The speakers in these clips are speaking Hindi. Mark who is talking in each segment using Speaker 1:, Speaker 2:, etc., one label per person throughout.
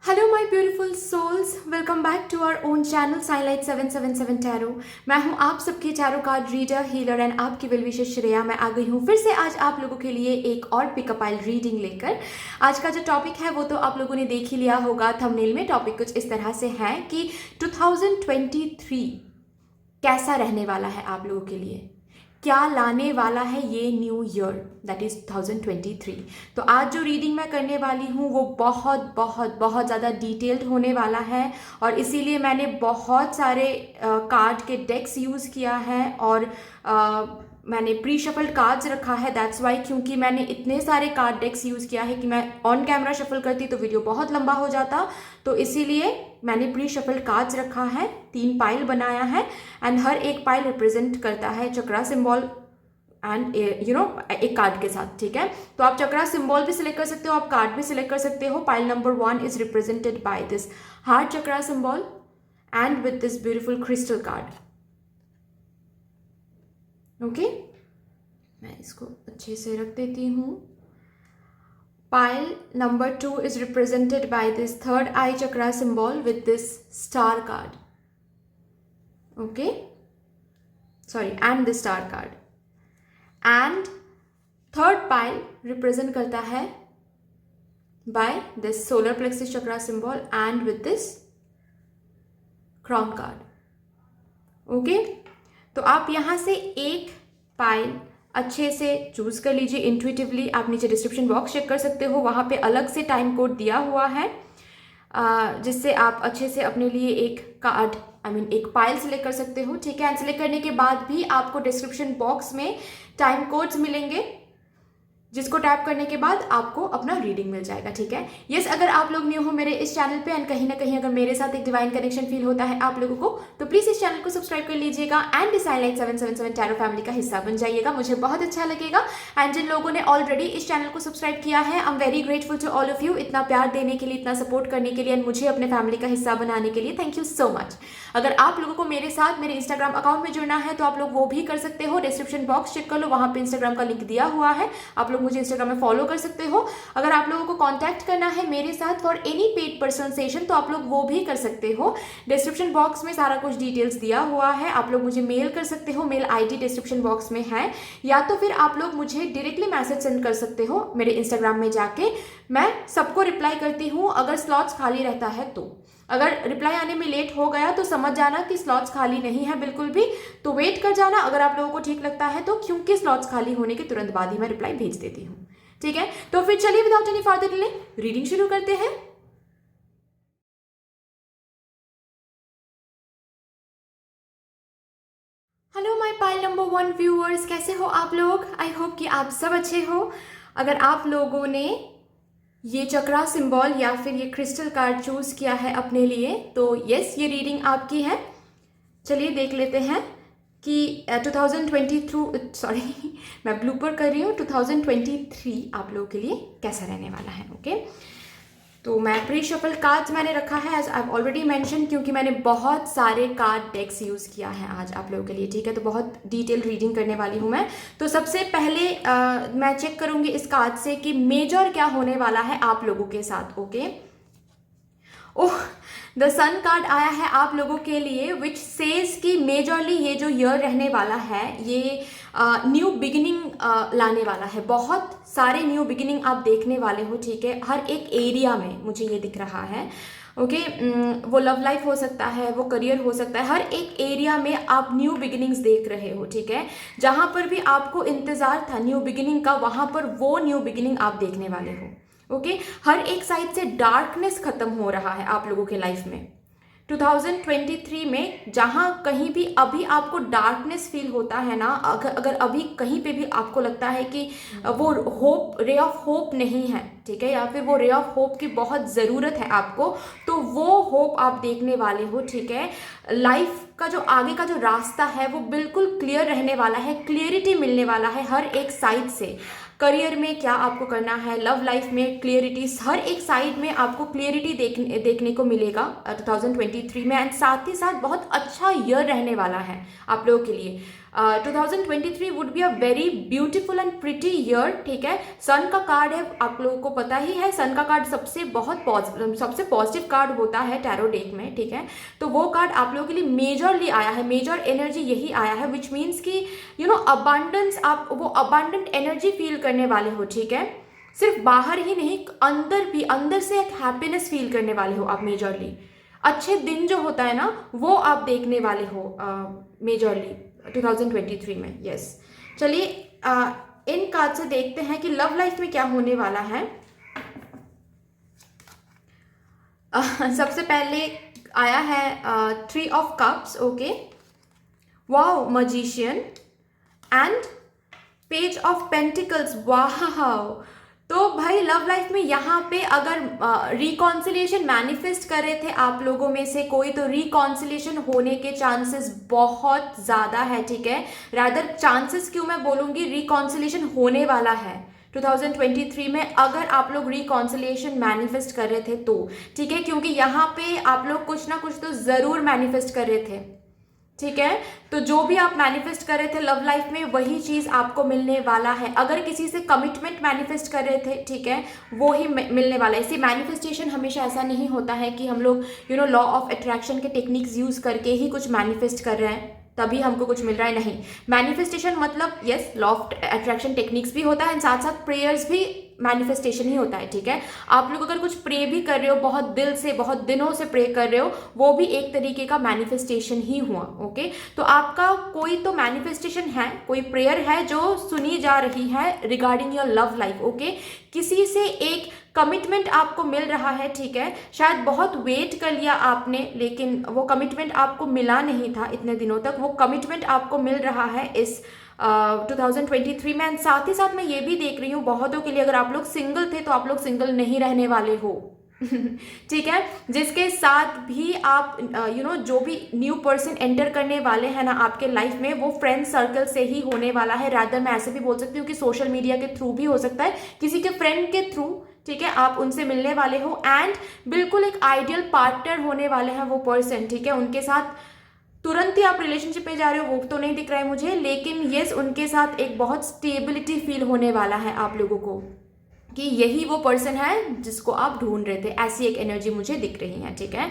Speaker 1: Hello my beautiful souls, welcome back to our own channel Signlight 777 tarot. मैं हूं आप सबकी tarot card reader, healer and आपकी वेल विशर श्रेया। मैं आ गई हूं फिर से आज आप लोगों के लिए एक और पिकअप आइल रीडिंग लेकर। आज का जो टॉपिक है वो तो आप लोगों ने देख ही लिया होगा थंबनेल में। टॉपिक कुछ इस तरह से है कि 2023 कैसा रहने वाला है आप लोगों के लिए, क्या लाने वाला है ये न्यू ईयर, दैट इज 2023। तो आज जो रीडिंग मैं करने वाली हूँ वो बहुत बहुत बहुत ज़्यादा डिटेल्ड होने वाला है और इसीलिए मैंने बहुत सारे कार्ड के डेक्स यूज़ किया है और मैंने प्री शफल्ड कार्ड्स रखा है। दैट्स वाई, क्योंकि मैंने इतने सारे कार्ड डेक्स यूज़ किया है कि मैं ऑन कैमरा शफल करती तो वीडियो बहुत लंबा हो जाता, तो इसीलिए मैंने प्री शफल्ड कार्ड्स रखा है। 3 पाइल बनाया है एंड हर एक पाइल रिप्रेजेंट करता है चक्रा सिंबल एंड एक कार्ड के साथ। ठीक है, तो आप चक्रा सिंबल भी सिलेक्ट कर सकते हो, आप कार्ड भी सिलेक्ट कर सकते हो। Pile number 1 is represented by this heart chakra symbol and with this beautiful crystal card. Okay, मैं इसको अच्छे से रख देती हूँ। Pile number 2 is represented by this third eye chakra symbol with this star card. Okay, sorry, and this star card. And third pile represent करता है by this solar plexus chakra symbol and with this crown card. Okay, तो आप यहाँ से एक पाइल अच्छे से चूज कर लीजिए इंट्यूटिवली। आप नीचे डिस्क्रिप्शन बॉक्स चेक कर सकते हो, वहाँ पे अलग से टाइम कोड दिया हुआ है जिससे आप अच्छे से अपने लिए एक कार्ड एक पाइल सिलेक्ट कर सकते हो। ठीक है, एंड सिलेक्ट करने के बाद भी आपको डिस्क्रिप्शन बॉक्स में टाइम कोड्स मिलेंगे जिसको टैप करने के बाद आपको अपना रीडिंग मिल जाएगा। ठीक है, यस, अगर आप लोग न्यू हो मेरे इस चैनल पे एंड कहीं ना कहीं अगर मेरे साथ एक डिवाइन कनेक्शन फील होता है आप लोगों को, तो प्लीज इस चैनल को सब्सक्राइब कर लीजिएगा एंड साइनलाइट 777 टैरो फैमिली का हिस्सा बन जाइएगा, मुझे बहुत अच्छा लगेगा। एंड जिन लोगों ने ऑलरेडी इस चैनल को सब्सक्राइब किया है, I am very grateful to all of you, इतना प्यार देने के लिए, इतना सपोर्ट करने के लिए एंड मुझे अपने फैमिली का हिस्सा बनाने के लिए। Thank you so much. अगर आप लोगों को मेरे साथ मेरे इंस्टाग्राम अकाउंट में जुड़ना है तो आप लोग वो भी कर सकते हो। डिस्क्रिप्शन बॉक्स चेक कर लो, वहां पे इंस्टाग्राम का लिंक दिया हुआ है, आप लोग मुझे इंस्टाग्राम में फॉलो कर सकते हो। अगर आप लोगों को कांटेक्ट करना है मेरे साथ for any paid personal session तो आप लोग वो भी कर सकते हो। डिस्क्रिप्शन बॉक्स में सारा कुछ डिटेल्स दिया हुआ है, आप लोग मुझे मेल कर सकते हो, मेल आईडी डिस्क्रिप्शन बॉक्स में है, या तो फिर आप लोग मुझे डायरेक्टली मैसेज सेंड कर सकते हो मेरे इंस्टाग्राम में जाके। मैं सबको रिप्लाई करती हूँ अगर स्लॉट्स खाली रहता है तो। अगर रिप्लाई आने में लेट हो गया तो समझ जाना कि स्लॉट्स खाली नहीं है बिल्कुल भी, तो वेट कर जाना अगर आप लोगों को ठीक लगता है तो, क्योंकि स्लॉट्स खाली होने के तुरंत बाद ही मैं रिप्लाई भेज देती हूँ। ठीक है, तो फिर चलिए without any further delay reading शुरू करते हैं। Hello my pile number 1 viewers, कैसे हो आप लोग? आई होप कि आप सब अच्छे हो। अगर आप लोगों ने ये चक्रा सिंबल या फिर ये क्रिस्टल कार्ड चूज किया है अपने लिए तो यस, ये रीडिंग आपकी है। चलिए देख लेते हैं कि 2023 सॉरी मैं ब्लूपर कर रही हूँ, 2023 आप लोगों के लिए कैसा रहने वाला है। ओके, तो मैं प्री शफल कार्ड्स मैंने रखा है एज आई ऑलरेडी मेंशन, क्योंकि मैंने बहुत सारे कार्ड डेक्स यूज़ किया है आज आप लोगों के लिए। ठीक है, तो बहुत डिटेल रीडिंग करने वाली हूँ मैं। तो सबसे पहले मैं चेक करूँगी इस कार्ड से कि मेजर क्या होने वाला है आप लोगों के साथ। Okay, oh, the sun card आया है आप लोगों के लिए विच सेज कि मेजरली ये जो ईयर रहने वाला है ये न्यू बिगिनिंग लाने वाला है। बहुत सारे न्यू बिगिनिंग आप देखने वाले हो। ठीक है, हर एक एरिया में मुझे ये दिख रहा है। ओके, वो लव लाइफ हो सकता है, वो करियर हो सकता है, हर एक एरिया में आप न्यू बिगिनिंग्स देख रहे हो। ठीक है, जहाँ पर भी आपको इंतजार था न्यू बिगिनिंग का, वहाँ पर वो न्यू बिगिनिंग आप देखने वाले हो। ओके, हर एक साइड से डार्कनेस खत्म हो रहा है आप लोगों के लाइफ में 2023 में। जहां कहीं भी अभी आपको डार्कनेस फील होता है ना, अगर अभी कहीं पे भी आपको लगता है कि वो होप, रे ऑफ होप नहीं है, ठीक है, या फिर वो रे ऑफ होप की बहुत ज़रूरत है आपको, तो वो होप आप देखने वाले हो। ठीक है, लाइफ का जो आगे का जो रास्ता है वो बिल्कुल क्लियर रहने वाला है, क्लियरिटी मिलने वाला है हर एक साइड से। करियर में क्या आपको करना है, लव लाइफ में क्लियरिटी, हर एक साइड में आपको क्लियरिटी देखने को मिलेगा 2023 में। एंड साथ ही साथ बहुत अच्छा ईयर रहने वाला है आप लोगों के लिए। 2023 would be a very beautiful and pretty year, ठीक है। सन का कार्ड है, आप लोगों को पता ही है, सन का कार्ड सबसे पॉजिटिव कार्ड होता है टैरो डेक में, ठीक है। तो वो कार्ड आप लोगों के लिए मेजरली आया है, मेजर एनर्जी यही आया है, विच मीन्स कि यू नो अबांडेंस, आप वो अबांडेंट एनर्जी फील करने वाले हो, ठीक है। सिर्फ बाहर ही नहीं, अंदर भी, अंदर से एक हैप्पीनेस फील करने वाले हो आप मेजरली। अच्छे दिन जो होता है ना, वो आप देखने वाले हो मेजरली 2023 में। यस, चलिए इन कार्ड से देखते हैं कि लव लाइफ में क्या होने वाला है। सबसे पहले आया है 3 of cups, okay, wow, magician and page of pentacles, वाह। तो भाई लव लाइफ में यहाँ पे अगर रिकॉन्सिलेशन मैनिफेस्ट कर रहे थे आप लोगों में से कोई, तो रिकॉन्सिलेशन होने के चांसेस बहुत ज़्यादा है, ठीक है। रादर चांसेस क्यों मैं बोलूँगी, रिकॉन्सिलेशन होने वाला है 2023 में, अगर आप लोग रिकॉन्सिलेशन मैनिफेस्ट कर रहे थे तो, ठीक है। क्योंकि यहाँ पे आप लोग कुछ ना कुछ तो ज़रूर मैनिफेस्ट कर रहे थे, ठीक है। तो जो भी आप मैनिफेस्ट कर रहे थे लव लाइफ में, वही चीज आपको मिलने वाला है। अगर किसी से कमिटमेंट मैनिफेस्ट कर रहे थे, ठीक है, वो ही मिलने वाला है। इसी मैनिफेस्टेशन हमेशा ऐसा नहीं होता है कि हम लोग लॉ ऑफ अट्रैक्शन के टेक्निक्स यूज करके ही कुछ मैनिफेस्ट कर रहे हैं तभी हमको कुछ मिल रहा है, नहीं। मैनिफेस्टेशन मतलब yes, law of attraction techniques भी होता है, साथ साथ प्रेयर्स भी मैनिफेस्टेशन ही होता है, ठीक है। आप लोग अगर कुछ प्रे भी कर रहे हो, बहुत दिल से, बहुत दिनों से प्रे कर रहे हो, वो भी एक तरीके का मैनिफेस्टेशन ही हुआ, ओके। तो आपका कोई तो मैनिफेस्टेशन है, कोई प्रेयर है जो सुनी जा रही है regarding your love life, okay. किसी से एक कमिटमेंट आपको मिल रहा है, ठीक है। शायद बहुत वेट कर लिया आपने, लेकिन वो कमिटमेंट आपको मिला नहीं था इतने दिनों तक, वो कमिटमेंट आपको मिल रहा है इस 2023 में। एंड साथ ही साथ मैं ये भी देख रही हूँ बहुतों के लिए, अगर आप लोग सिंगल थे तो आप लोग सिंगल नहीं रहने वाले हो ठीक है। जिसके साथ भी आप जो भी न्यू पर्सन एंटर करने वाले हैं ना आपके लाइफ में, वो फ्रेंड सर्कल से ही होने वाला है। रादर मैं ऐसे भी बोल सकती हूँ कि सोशल मीडिया के थ्रू भी हो सकता है, किसी के फ्रेंड के थ्रू, ठीक है, आप उनसे मिलने वाले हो। एंड बिल्कुल एक आइडियल पार्टनर होने वाले हैं वो पर्सन, ठीक है। उनके साथ तुरंत ही आप रिलेशनशिप में जा रहे हो वो तो नहीं दिख रहा है मुझे, लेकिन यस, उनके साथ एक बहुत स्टेबिलिटी फील होने वाला है आप लोगों को, कि यही वो पर्सन है जिसको आप ढूंढ रहे थे, ऐसी एक एनर्जी मुझे दिख रही है, ठीक है।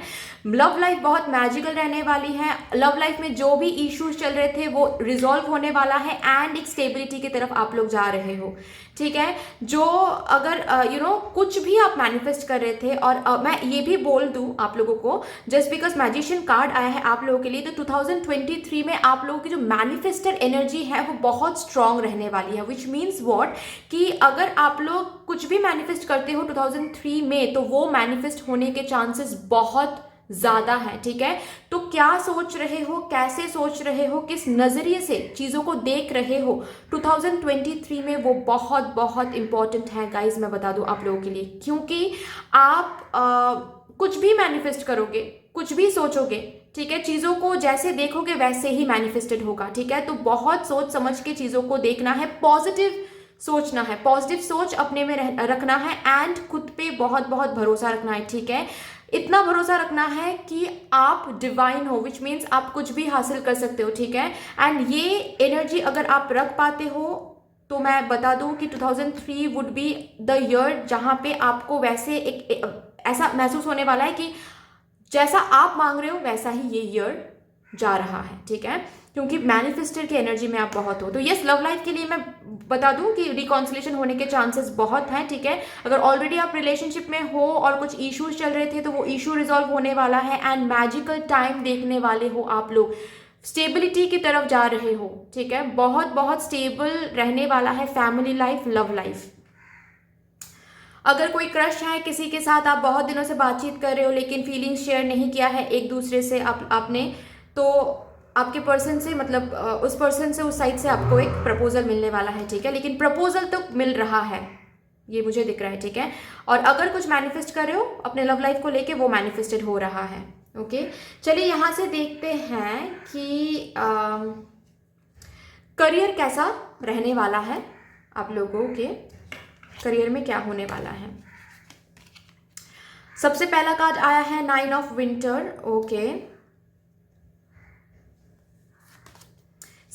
Speaker 1: लव लाइफ बहुत मैजिकल रहने वाली है। लव लाइफ में जो भी इश्यूज चल रहे थे वो रिजॉल्व होने वाला है, एंड एक स्टेबिलिटी की तरफ आप लोग जा रहे हो, ठीक है। जो अगर कुछ भी आप मैनिफेस्ट कर रहे थे, और मैं ये भी बोल दूं आप लोगों को, जस्ट बिकॉज मैजिशियन कार्ड आया है आप लोगों के लिए, तो 2023 में आप लोगों की जो मैनिफेस्टर एनर्जी है वो बहुत स्ट्रांग रहने वाली है। विच मीन्स वॉट, कि अगर आप लोग कुछ भी मैनिफेस्ट करते हो 2003 में, तो वो मैनिफेस्ट होने के चांसेस बहुत ज्यादा है, ठीक है। तो क्या सोच रहे हो, कैसे सोच रहे हो, किस नजरिए से चीजों को देख रहे हो, 2023 में वो बहुत बहुत इंपॉर्टेंट है गाइज, मैं बता दूं आप लोगों के लिए। क्योंकि आप कुछ भी मैनिफेस्ट करोगे, कुछ भी सोचोगे, ठीक है, चीजों को जैसे देखोगे वैसे ही मैनिफेस्टेड होगा, ठीक है। तो बहुत सोच समझ के चीजों को देखना है, पॉजिटिव सोचना है, पॉजिटिव सोच अपने में रखना है, एंड खुद पे बहुत बहुत भरोसा रखना है, ठीक है। इतना भरोसा रखना है कि आप डिवाइन हो, विच मीन्स आप कुछ भी हासिल कर सकते हो, ठीक है। एंड ये एनर्जी अगर आप रख पाते हो, तो मैं बता दूं कि 2003 वुड बी द ईयर जहां पे आपको वैसे एक ऐसा महसूस होने वाला है कि जैसा आप मांग रहे हो वैसा ही ये ईयर जा रहा है, ठीक है। क्योंकि मैनिफेस्टर की एनर्जी में आप बहुत हो। तो यस, लव लाइफ के लिए मैं बता दूं कि रिकॉन्सिलेशन होने के चांसेस बहुत हैं, ठीक है। अगर ऑलरेडी आप रिलेशनशिप में हो और कुछ इश्यूज चल रहे थे तो वो इशू रिजॉल्व होने वाला है, एंड मैजिकल टाइम देखने वाले हो आप लोग, स्टेबिलिटी की तरफ जा रहे हो, ठीक है। बहुत बहुत स्टेबल रहने वाला है फैमिली लाइफ, लव लाइफ। अगर कोई क्रश है किसी के साथ, आप बहुत दिनों से बातचीत कर रहे हो लेकिन फीलिंग्स शेयर नहीं किया है एक दूसरे से आपने, तो आपके पर्सन से, मतलब उस पर्सन से, उस साइड से आपको एक प्रपोजल मिलने वाला है, ठीक है। लेकिन प्रपोजल तो मिल रहा है, ये मुझे दिख रहा है, ठीक है। और अगर कुछ मैनिफेस्ट कर रहे हो अपने लव लाइफ को लेके, वो मैनिफेस्टेड हो रहा है, ओके। चलिए यहाँ से देखते हैं कि करियर कैसा रहने वाला है आप लोगों के, करियर में क्या होने वाला है। सबसे पहला कार्ड आया है 9 of winter, okay.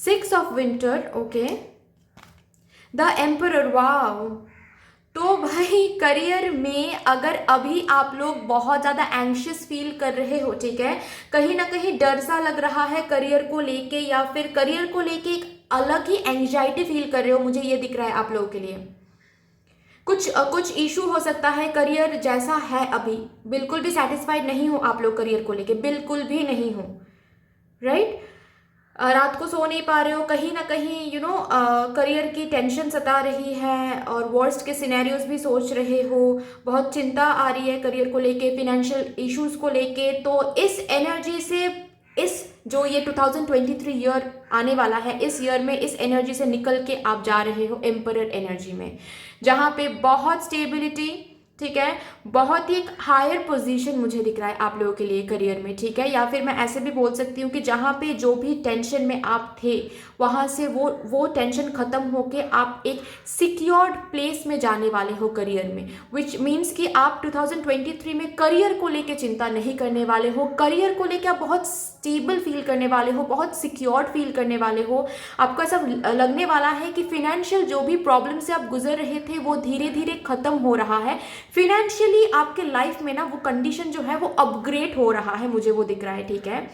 Speaker 1: 6 of Winter, okay, the emperor, wow. तो भाई करियर में अगर अभी आप लोग बहुत ज़्यादा एंग्शियस फील कर रहे हो, ठीक है, कहीं ना कहीं डर सा लग रहा है करियर को लेके, या फिर करियर को लेके एक अलग ही एंग्जाइटी फील कर रहे हो, मुझे ये दिख रहा है आप लोगों के लिए। कुछ इशू हो सकता है, करियर जैसा है अभी बिल्कुल भी सेटिस्फाइड नहीं हो आप लोग करियर को लेके, बिल्कुल भी नहीं हो, राइट। रात को सो नहीं पा रहे हो, कहीं ना कहीं करियर की टेंशन सता रही है, और वर्स्ट के सिनेरियोज भी सोच रहे हो, बहुत चिंता आ रही है करियर को लेके, फिनेंशियल इश्यूज को लेके। तो इस एनर्जी से, इस जो ये 2023 ईयर आने वाला है, इस ईयर में इस एनर्जी से निकल के आप जा रहे हो एम्परर एनर्जी में, जहाँ पे बहुत स्टेबिलिटी, ठीक है, बहुत ही एक हायर पोजीशन मुझे दिख रहा है आप लोगों के लिए करियर में, ठीक है। या फिर मैं ऐसे भी बोल सकती हूँ कि जहाँ पे जो भी टेंशन में आप थे, वहाँ से वो टेंशन खत्म होके आप एक सिक्योर्ड प्लेस में जाने वाले हो करियर में, विच मीन्स कि आप 2023 में करियर को लेके चिंता नहीं करने वाले हो, करियर को लेके आप बहुत स्टेबल फील करने वाले हो, बहुत सिक्योर्ड फील करने वाले हो। आपको ऐसा लगने वाला है कि फिनेंशियल जो भी प्रॉब्लम से आप गुजर रहे थे वो धीरे धीरे खत्म हो रहा है, फिनेंशियली आपके लाइफ में ना वो कंडीशन जो है वो अपग्रेड हो रहा है, मुझे वो दिख रहा है, ठीक है।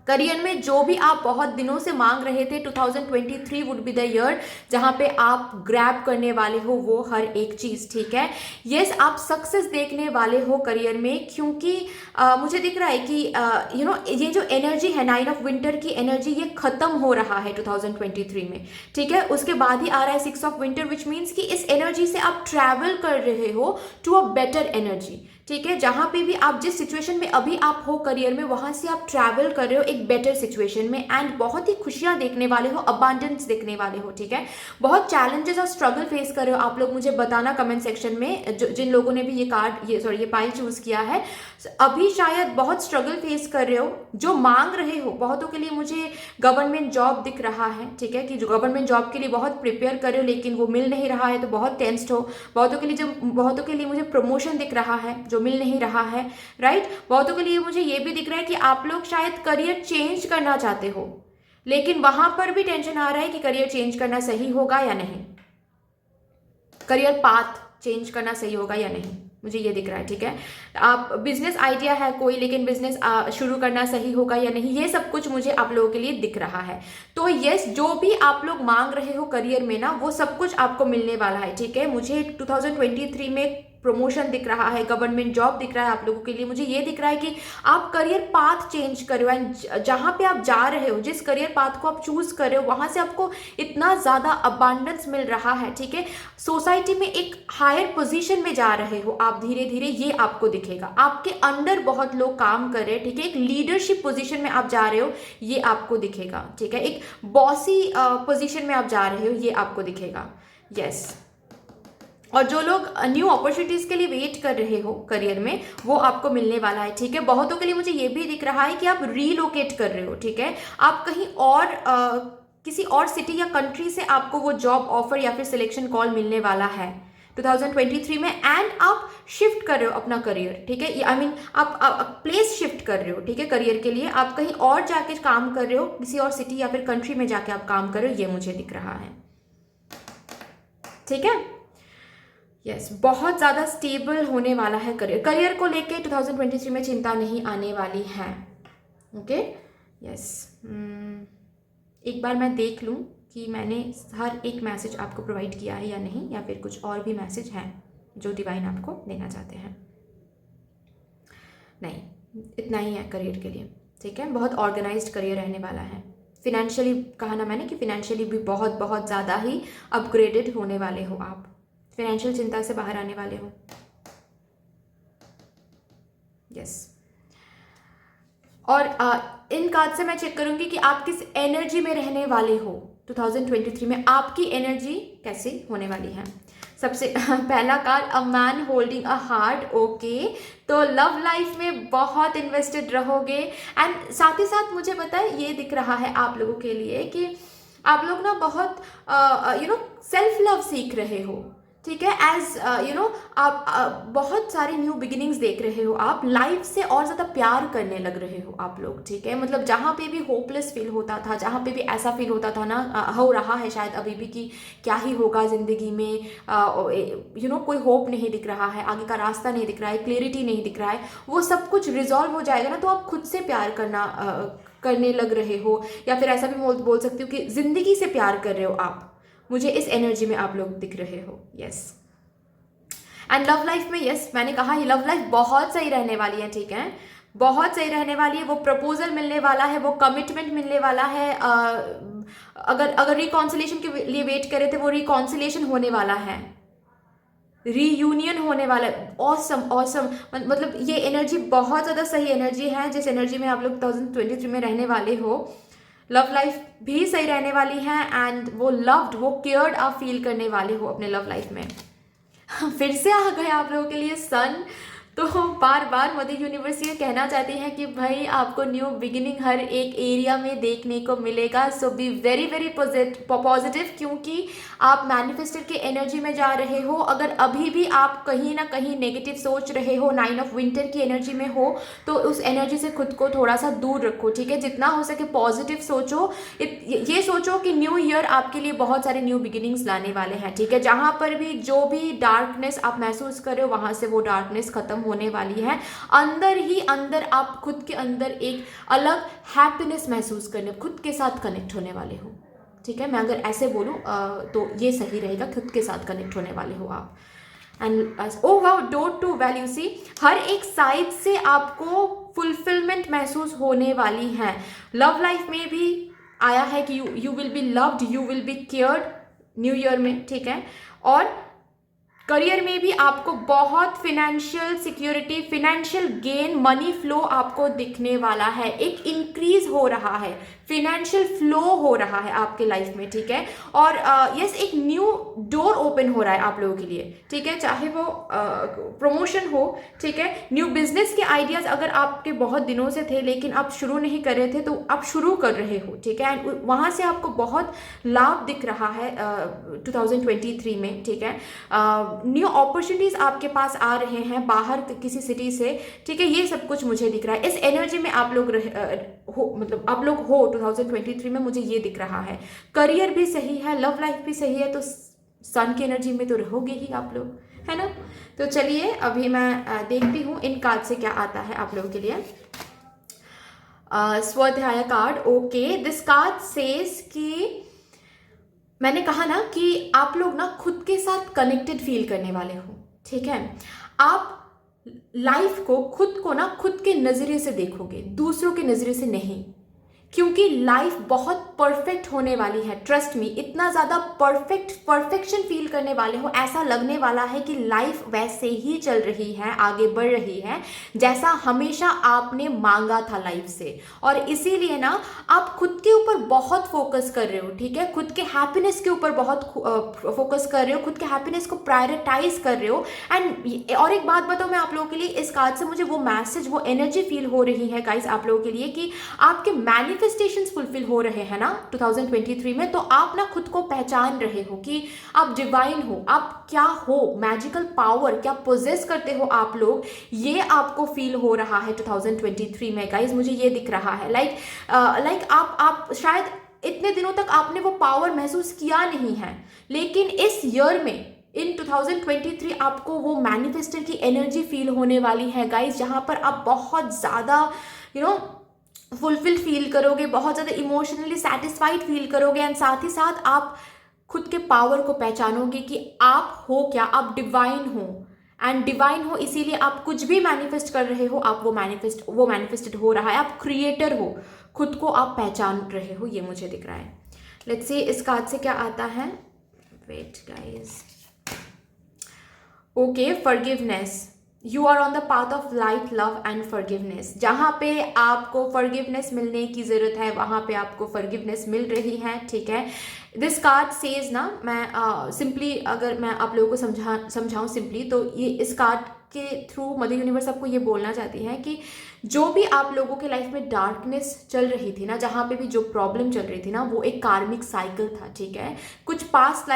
Speaker 1: करियर में जो भी आप बहुत दिनों से मांग रहे थे, 2023 वुड बी द ईयर जहां पे आप ग्रैब करने वाले हो वो हर एक चीज, ठीक है। यस, आप सक्सेस देखने वाले हो करियर में, क्योंकि मुझे दिख रहा है कि ये जो एनर्जी है 9 ऑफ विंटर की एनर्जी, ये खत्म हो रहा है 2023 में, ठीक है। उसके बाद ही आ रहा है 6 ऑफ विंटर, विच मीन्स कि इस एनर्जी से आप ट्रैवल कर रहे हो टू अ बेटर एनर्जी, ठीक है। जहां पे भी आप जिस सिचुएशन में अभी आप हो करियर में, वहां से आप ट्रैवल कर रहे हो एक बेटर सिचुएशन में, एंड बहुत ही खुशियां देखने वाले हो, अबांडेंस देखने वाले हो, ठीक है। बहुत चैलेंजेस और स्ट्रगल फेस कर रहे हो आप लोग, मुझे बताना कमेंट सेक्शन में, जिन लोगों ने भी ये पाइल चूज किया है, अभी शायद बहुत स्ट्रगल फेस कर रहे हो, जो मांग रहे हो। बहुतों के लिए मुझे गवर्नमेंट जॉब दिख रहा है, ठीक है, कि जो गवर्नमेंट जॉब के लिए बहुत प्रिपेयर कर रहे हो लेकिन वो मिल नहीं रहा है, तो बहुत टेंस्ड हो। बहुतों के लिए मुझे प्रमोशन दिख रहा है जो मिल नहीं रहा है, राइट। बहुतों के लिए मुझे ये भी दिख रहा है कि आप लोग शायद करियर चेंज करना चाहते हो, लेकिन वहां पर भी टेंशन आ रहा है कि करियर चेंज करना सही होगा या नहीं, करियर पाथ चेंज करना सही होगा या नहीं, मुझे ये दिख रहा है, ठीक है। आप बिजनेस आइडिया है कोई, लेकिन बिजनेस शुरू करना सही होगा या नहीं, ये सब कुछ मुझे आप लोगों के लिए दिख रहा है। तो यस, जो भी आप लोग मांग रहे हो करियर में ना, वो सब कुछ आपको मिलने वाला है, ठीक है। मुझे 2023 में प्रमोशन दिख रहा है, गवर्नमेंट जॉब दिख रहा है आप लोगों के लिए। मुझे ये दिख रहा है कि आप करियर पाथ चेंज कर रहे हो, एंड जहां पे आप जा रहे हो, जिस करियर पाथ को आप चूज कर रहे हो, वहां से आपको इतना ज्यादा अबांडेंस मिल रहा है, ठीक है। सोसाइटी में एक हायर पोजीशन में जा रहे हो आप धीरे धीरे, ये आपको दिखेगा। आपके अंडर बहुत लोग काम कर रहे हैं, ठीक है, एक लीडरशिप पोजीशन में आप जा रहे हो, ये आपको दिखेगा, ठीक है। एक बॉसी पोजीशन में आप जा रहे हो, ये आपको दिखेगा, यस। और जो लोग न्यू अपॉर्चुनिटीज के लिए वेट कर रहे हो करियर में, वो आपको मिलने वाला है, ठीक है। बहुतों के लिए मुझे ये भी दिख रहा है कि आप रीलोकेट कर रहे हो, ठीक है। आप कहीं और किसी और सिटी या कंट्री से आपको वो जॉब ऑफर या फिर सिलेक्शन कॉल मिलने वाला है 2023 में, एंड आप शिफ्ट कर रहे हो अपना करियर, ठीक है। आई मीन आप प्लेस शिफ्ट कर रहे हो, ठीक है, करियर के लिए आप कहीं और जाके काम कर रहे हो, किसी और सिटी या फिर कंट्री में जाके आप काम कर रहे हो, ये मुझे दिख रहा है, ठीक है। यस, बहुत ज़्यादा स्टेबल होने वाला है करियर को लेके 2023 में चिंता नहीं आने वाली है, ओके। यस, एक बार मैं देख लूँ कि मैंने हर एक मैसेज आपको प्रोवाइड किया है या नहीं, या फिर कुछ और भी मैसेज हैं जो डिवाइन आपको देना चाहते हैं। नहीं, इतना ही है करियर के लिए, ठीक है। बहुत ऑर्गेनाइज्ड करियर रहने वाला है। फिनेंशियली कहा ना मैंने कि फिनेंशियली भी बहुत बहुत ज़्यादा ही अपग्रेडेड होने वाले हो आप, फाइनेंशियल चिंता से बाहर आने वाले हो, यस। और इन कार्ड से मैं चेक करूंगी कि आप किस एनर्जी में रहने वाले हो 2023 में, आपकी एनर्जी कैसे होने वाली है। सबसे पहला card, a man holding a heart, okay. तो लव लाइफ में बहुत इन्वेस्टेड रहोगे, एंड साथ ही साथ मुझे पता है ये दिख रहा है आप लोगों के लिए कि आप लोग ना बहुत सेल्फ लव सीख रहे हो, ठीक है। एज यू नो, आप बहुत सारे न्यू बिगिनिंग्स देख रहे हो, आप लाइफ से और ज़्यादा प्यार करने लग रहे हो आप लोग, ठीक है। मतलब जहाँ पे भी होपलेस फील होता था, जहाँ पे भी ऐसा फील होता था ना, हो रहा है शायद अभी भी कि क्या ही होगा ज़िंदगी में, यू नो कोई होप नहीं दिख रहा है, आगे का रास्ता नहीं दिख रहा है, क्लियरिटी नहीं दिख रहा है, वो सब कुछ रिजॉल्व हो जाएगा ना, तो आप खुद से प्यार करने लग रहे हो, या फिर ऐसा भी बोल सकती हूँ कि ज़िंदगी से प्यार कर रहे हो आप। मुझे इस एनर्जी में आप लोग दिख रहे हो, यस। एंड लव लाइफ में, यस, मैंने कहा ही लव लाइफ बहुत सही रहने वाली है, ठीक है, बहुत सही रहने वाली है। वो प्रपोजल मिलने वाला है, वो कमिटमेंट मिलने वाला है। अगर रिकॉन्सिलेशन के लिए वेट करे थे, वो रिकॉन्सिलेशन होने वाला है, रीयूनियन होने वाला है। ऑसम ऑसम, मतलब ये एनर्जी बहुत ज़्यादा सही एनर्जी है, जिस एनर्जी में आप लोग 2023 में रहने वाले हो। लव लाइफ भी सही रहने वाली है, एंड वो लव्ड, वो केयर्ड आप फील करने वाले हो अपने लव लाइफ में। फिर से आ गए आप लोगों के लिए सन। तो बार बार मदर यूनिवर्स ये कहना चाहती है कि भाई आपको न्यू बिगिनिंग हर एक एरिया में देखने को मिलेगा। सो बी वेरी वेरी पॉजिटिव, क्योंकि आप मैनिफेस्टर के एनर्जी में जा रहे हो। अगर अभी भी आप कहीं ना कहीं नेगेटिव सोच रहे हो, 9 ऑफ विंटर की एनर्जी में हो, तो उस एनर्जी से खुद को थोड़ा सा दूर रखो, ठीक है। जितना हो सके पॉजिटिव सोचो, ये सोचो कि न्यू ईयर आपके लिए बहुत सारे न्यू बिगिनिंग्स लाने वाले हैं, ठीक है। जहाँ पर भी जो भी डार्कनेस आप महसूस कर रहे हो, वहाँ से वो डार्कनेस खत्म होने वाली है। अंदर ही अंदर आप खुद के अंदर एक अलग हैप्पीनेस महसूस करने, खुद के साथ कनेक्ट होने वाले हो, ठीक है। मैं अगर ऐसे बोलूँ तो ये सही रहेगा, खुद के साथ कनेक्ट होने वाले हो आप। And oh wow, don't to value, see हर एक साइड से आपको फुलफिलमेंट महसूस होने वाली है। लव लाइफ में भी आया है कि you will be loved, you will be cared new year में, ठीक है। और करियर में भी आपको बहुत financial security, financial gain, money flow आपको दिखने वाला है। एक इंक्रीज हो रहा है, फिनेंशियल फ्लो हो रहा है आपके लाइफ में, ठीक है। और यस, एक न्यू डोर ओपन हो रहा है आप लोगों के लिए, ठीक है। चाहे वो प्रमोशन हो, ठीक है, न्यू बिजनेस के आइडियाज अगर आपके बहुत दिनों से थे लेकिन आप शुरू नहीं कर रहे थे, तो आप शुरू कर रहे हो, ठीक है। एंड वहाँ से आपको बहुत लाभ दिख रहा है 2023 में, ठीक है। न्यू अपॉर्चुनिटीज आपके पास आ रहे हैं बाहर किसी सिटी से, ठीक है। ये सब कुछ मुझे दिख रहा है। इस एनर्जी में आप लोग मतलब आप लोग हो 2023 में, मुझे ये दिख रहा है। करियर भी सही है, लव लाइफ भी सही है, तो सन की एनर्जी में तो रहोगे ही आप लोग, है ना। तो चलिए अभी मैं देखती हूँ इन कार्ड से क्या आता है आप लोगों के लिए। स्वाध्याय card, okay. This card says कि मैंने कहा ना कि आप लोग ना खुद के साथ कनेक्टेड फील करने वाले हो, ठीक है। आप लाइफ को, खुद को ना खुद के नज़रिए से देखोगे, दूसरों के नज़रिए से नहीं, क्योंकि लाइफ बहुत परफेक्ट होने वाली है। ट्रस्ट मी, इतना ज़्यादा परफेक्शन फील करने वाले हो, ऐसा लगने वाला है कि लाइफ वैसे ही चल रही है, आगे बढ़ रही है जैसा हमेशा आपने मांगा था लाइफ से। और इसीलिए ना आप खुद के ऊपर बहुत फोकस कर रहे हो, ठीक है। खुद के हैप्पीनेस के ऊपर बहुत फोकस कर रहे हो, खुद के हैप्पीनेस को प्रायोरिटाइज कर रहे हो। एंड और एक बात बताओ मैं आप लोगों के लिए, इस कार्ड से मुझे वो मैसेज, वो एनर्जी फील हो रही है गाइस आप लोगों के लिए कि आपके मैनिफेस्टेशंस फुलफिल हो रहे हैं ना 2023 में। तो आप ना खुद को पहचान रहे हो कि आप डिवाइन हो, आप क्या हो, मैजिकल पावर क्या पोजेस करते हो आप लोग, ये आपको फील हो रहा है 2023 में गाइज। मुझे ये दिख रहा है लाइक आप शायद इतने दिनों तक आपने वो पावर महसूस किया नहीं है, लेकिन इस ईयर में इन 2023 आपको वो मैनिफेस्टर की एनर्जी फील होने वाली है गाइज, जहाँ पर आप बहुत ज़्यादा फुलफिल फील करोगे, बहुत ज़्यादा इमोशनली सेटिस्फाइड फील करोगे। एंड साथ ही साथ आप खुद के पावर को पहचानोगे कि आप हो क्या, आप डिवाइन हो। एंड डिवाइन हो इसीलिए आप कुछ भी मैनिफेस्ट कर रहे हो, आप वो मैनिफेस्टेड हो रहा है। आप क्रिएटर हो, खुद को आप पहचान रहे हो, ये मुझे दिख रहा है। लेट्स सी इस कार्ड से क्या आता है। Wait guys, okay, forgiveness, you are on the path of light, love and forgiveness. जहाँ पे आपको फॉरगिवनेस मिलने की ज़रूरत है, वहाँ पे आपको फॉरगिवनेस मिल रही है, ठीक है। दिस कार्ड सेज ना, मैं सिंपली अगर मैं आप लोगों को समझाऊँ सिंपली, तो ये इस कार्ड के थ्रू मदर यूनिवर्स आपको ये बोलना चाहती है कि जो भी आप लोगों के लाइफ में डार्कनेस चल रही थी ना, जहाँ पे भी जो प्रॉब्लम चल रही थी ना, वो एक कार्मिक साइकिल था, ठीक है। कुछ पास्ट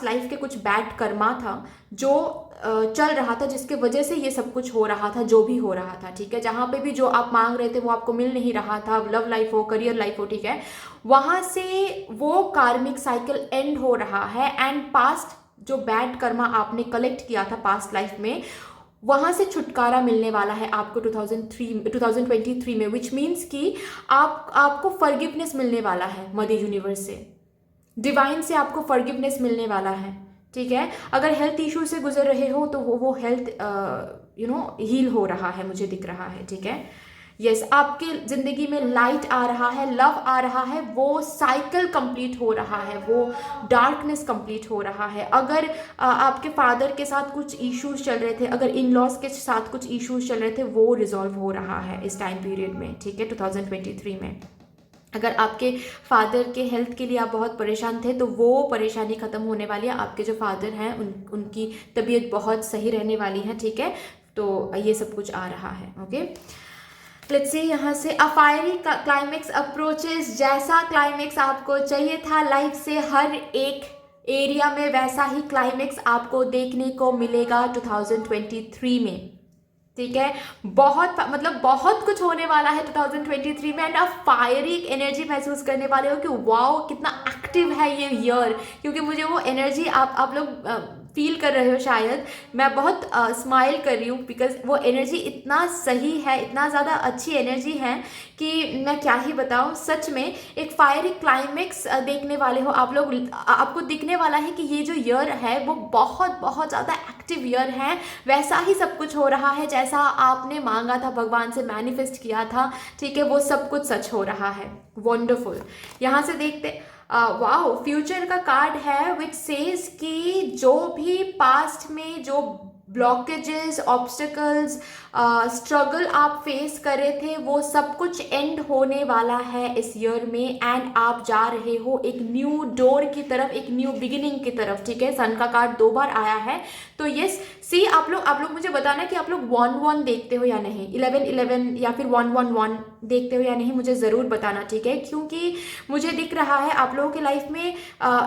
Speaker 1: लाइफ के कुछ बैड कर्मा था जो चल रहा था, जिसके वजह से ये सब कुछ हो रहा था, जो भी हो रहा था, ठीक है। जहाँ पे भी जो आप मांग रहे थे वो आपको मिल नहीं रहा था, लव लाइफ हो, करियर लाइफ हो, ठीक है, वहाँ से वो कार्मिक साइकिल एंड हो रहा है। एंड पास्ट जो बैड कर्मा आपने कलेक्ट किया था पास्ट लाइफ में, वहाँ से छुटकारा मिलने वाला है आपको 2023 में, विच मीन्स कि आपको फॉरगिवनेस मिलने वाला है मदर यूनिवर्स से, डिवाइन से आपको फॉरगिवनेस मिलने वाला है, ठीक है। अगर हेल्थ इशू से गुजर रहे हो तो वो हेल्थ हील हो रहा है, मुझे दिख रहा है, ठीक है। यस, आपके जिंदगी में लाइट आ रहा है, लव आ रहा है, वो साइकिल कंप्लीट हो रहा है, वो डार्कनेस कंप्लीट हो रहा है। अगर आपके फादर के साथ कुछ इश्यूज चल रहे थे, अगर इन लॉज के साथ कुछ इश्यूज चल रहे थे, वो रिजॉल्व हो रहा है इस टाइम पीरियड में, ठीक है, 2023 में। अगर आपके फादर के हेल्थ के लिए आप बहुत परेशान थे तो वो परेशानी ख़त्म होने वाली है। आपके जो फादर हैं उनकी तबीयत बहुत सही रहने वाली है, ठीक है। तो ये सब कुछ आ रहा है, ओके। लेट्स से यहाँ से अ फायरी क्लाइमेक्स अप्रोचेस, जैसा क्लाइमेक्स आपको चाहिए था लाइफ से हर एक एरिया में, वैसा ही क्लाइमेक्स आपको देखने को मिलेगा 2023 में, ठीक है। बहुत कुछ होने वाला है 2023 में। एंड आप फायरी एनर्जी महसूस करने वाले हो कि वाओ कितना एक्टिव है ये ईयर, क्योंकि मुझे वो एनर्जी आप लोग फील कर रहे हो शायद। मैं बहुत स्माइल कर रही हूँ बिकॉज वो एनर्जी इतना सही है, इतना ज़्यादा अच्छी एनर्जी है कि मैं क्या ही बताऊँ। सच में एक फायरी क्लाइमेक्स देखने वाले हो आप लोग। आपको दिखने वाला है कि ये जो ईयर है वो बहुत ज़्यादा एक्टिव ईयर है। वैसा ही सब कुछ हो रहा है जैसा आपने मांगा था, भगवान से मैनिफेस्ट किया था, ठीक है, वो सब कुछ सच हो रहा है। वंडरफुल। यहाँ से देखते वाओ, फ्यूचर का कार्ड है विच सेज कि जो भी पास्ट में जो ब्लॉकेजेस, ऑब्स्टिकल्स, स्ट्रगल आप फेस कर रहे थे, वो सब कुछ एंड होने वाला है इस ईयर में। एंड आप जा रहे हो एक न्यू डोर की तरफ, एक न्यू बिगिनिंग की तरफ, ठीक है। सन का कार्ड 2 बार आया है। तो यस, सी आप लोग मुझे बताना कि आप लोग 1-1 देखते हो या नहीं, 11-11 या फिर 1-1-1 देखते हो या नहीं, मुझे ज़रूर बताना, ठीक है। क्योंकि मुझे दिख रहा है आप लोगों के लाइफ में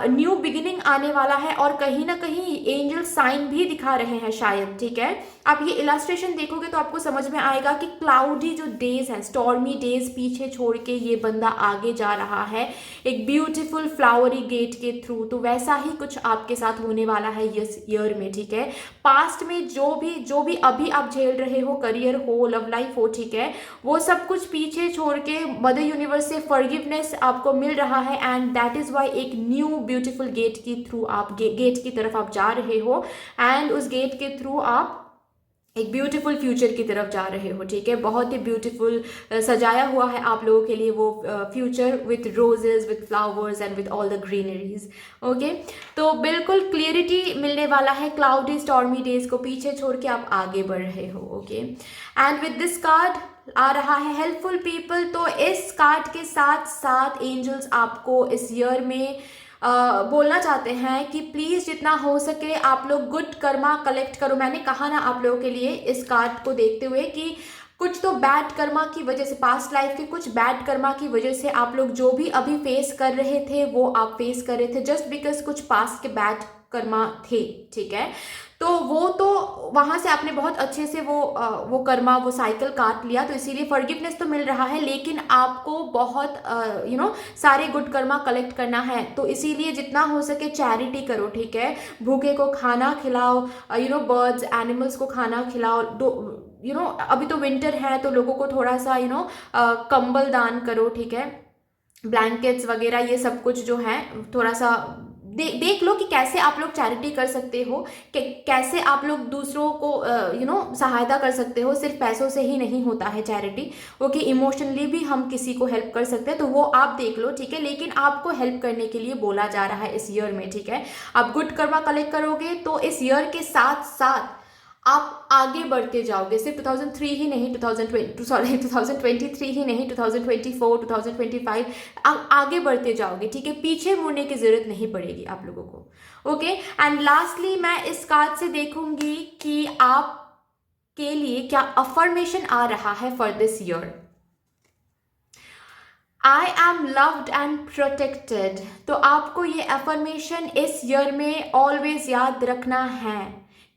Speaker 1: न्यू बिगिनिंग आने वाला है और कहीं ना कहीं एंजल साइन भी दिखा रहे हैं शायद, ठीक है। आप ये इलास्ट्रेशन देखोगे तो आपको समझ में आएगा कि क्लाउडी जो डेज हैं, स्टॉर्मी डेज पीछे छोड़ के ये बंदा आगे जा रहा है एक ब्यूटीफुल फ्लावरी गेट के थ्रू। तो वैसा ही कुछ आपके साथ होने वाला है इस ईयर में, ठीक है। पास्ट में जो भी अभी आप झेल रहे हो, करियर हो, लव लाइफ हो, ठीक है, वो सब कुछ पीछे छोड़ के मदर यूनिवर्स से फॉरगिवनेस आपको मिल रहा है। एंड दैट इज वाई एक न्यू ब्यूटीफुल गेट की थ्रू आप गेट की तरफ आप जा रहे हो। एंड उस गेट के थ्रू आप एक ब्यूटीफुल फ्यूचर की तरफ जा रहे हो, ठीक है। बहुत ही ब्यूटीफुल सजाया हुआ है आप लोगों के लिए वो future, with roses, with flowers and with all the greeneries, okay. तो बिल्कुल क्लियरिटी मिलने वाला है। क्लाउडी स्टॉर्मी डेज को पीछे छोड़ के आप आगे बढ़ रहे हो, okay. And with this card आ रहा है हेल्पफुल पीपल। तो इस कार्ड के साथ साथ एंजल्स आपको इस ईयर में बोलना चाहते हैं कि प्लीज़ जितना हो सके आप लोग गुड कर्मा कलेक्ट करो। मैंने कहा ना आप लोगों के लिए इस कार्ड को देखते हुए कि कुछ तो बैड कर्मा की वजह से, पास्ट लाइफ के कुछ बैड कर्मा की वजह से आप लोग जो भी अभी फेस कर रहे थे वो आप फेस कर रहे थे जस्ट बिकॉज कुछ पास्ट के बैड कर्मा थे, ठीक है। तो वो तो वहाँ से आपने बहुत अच्छे से वो कर्मा, वो साइकिल काट लिया, तो इसीलिए फॉरगिवनेस तो मिल रहा है। लेकिन आपको बहुत सारे गुड कर्मा कलेक्ट करना है, तो इसीलिए जितना हो सके चैरिटी करो, ठीक है। भूखे को खाना खिलाओ, बर्ड्स, एनिमल्स को खाना खिलाओ। अभी तो विंटर है तो लोगों को थोड़ा सा कंबल दान करो, ठीक है। ब्लैंकेट्स वगैरह ये सब कुछ जो है थोड़ा सा देख लो कि कैसे आप लोग चैरिटी कर सकते हो, कैसे आप लोग दूसरों को सहायता कर सकते हो। सिर्फ पैसों से ही नहीं होता है चैरिटी, ओके। इमोशनली भी हम किसी को हेल्प कर सकते हैं, तो वो आप देख लो, ठीक है। लेकिन आपको हेल्प करने के लिए बोला जा रहा है इस ईयर में, ठीक है। आप गुड कर्मा कलेक्ट करोगे तो इस ईयर के साथ साथ आप आगे बढ़ते जाओगे। सिर्फ 2023 ही नहीं, 2023 ही नहीं, 2024, 2025 आप आगे बढ़ते जाओगे, ठीक है। पीछे मुड़ने की जरूरत नहीं पड़ेगी आप लोगों को, ओके। एंड लास्टली मैं इस कार्ड से देखूंगी कि आप के लिए क्या अफर्मेशन आ रहा है for this year? I am loved and protected. तो आपको ये अफर्मेशन इस ईयर में ऑलवेज याद रखना है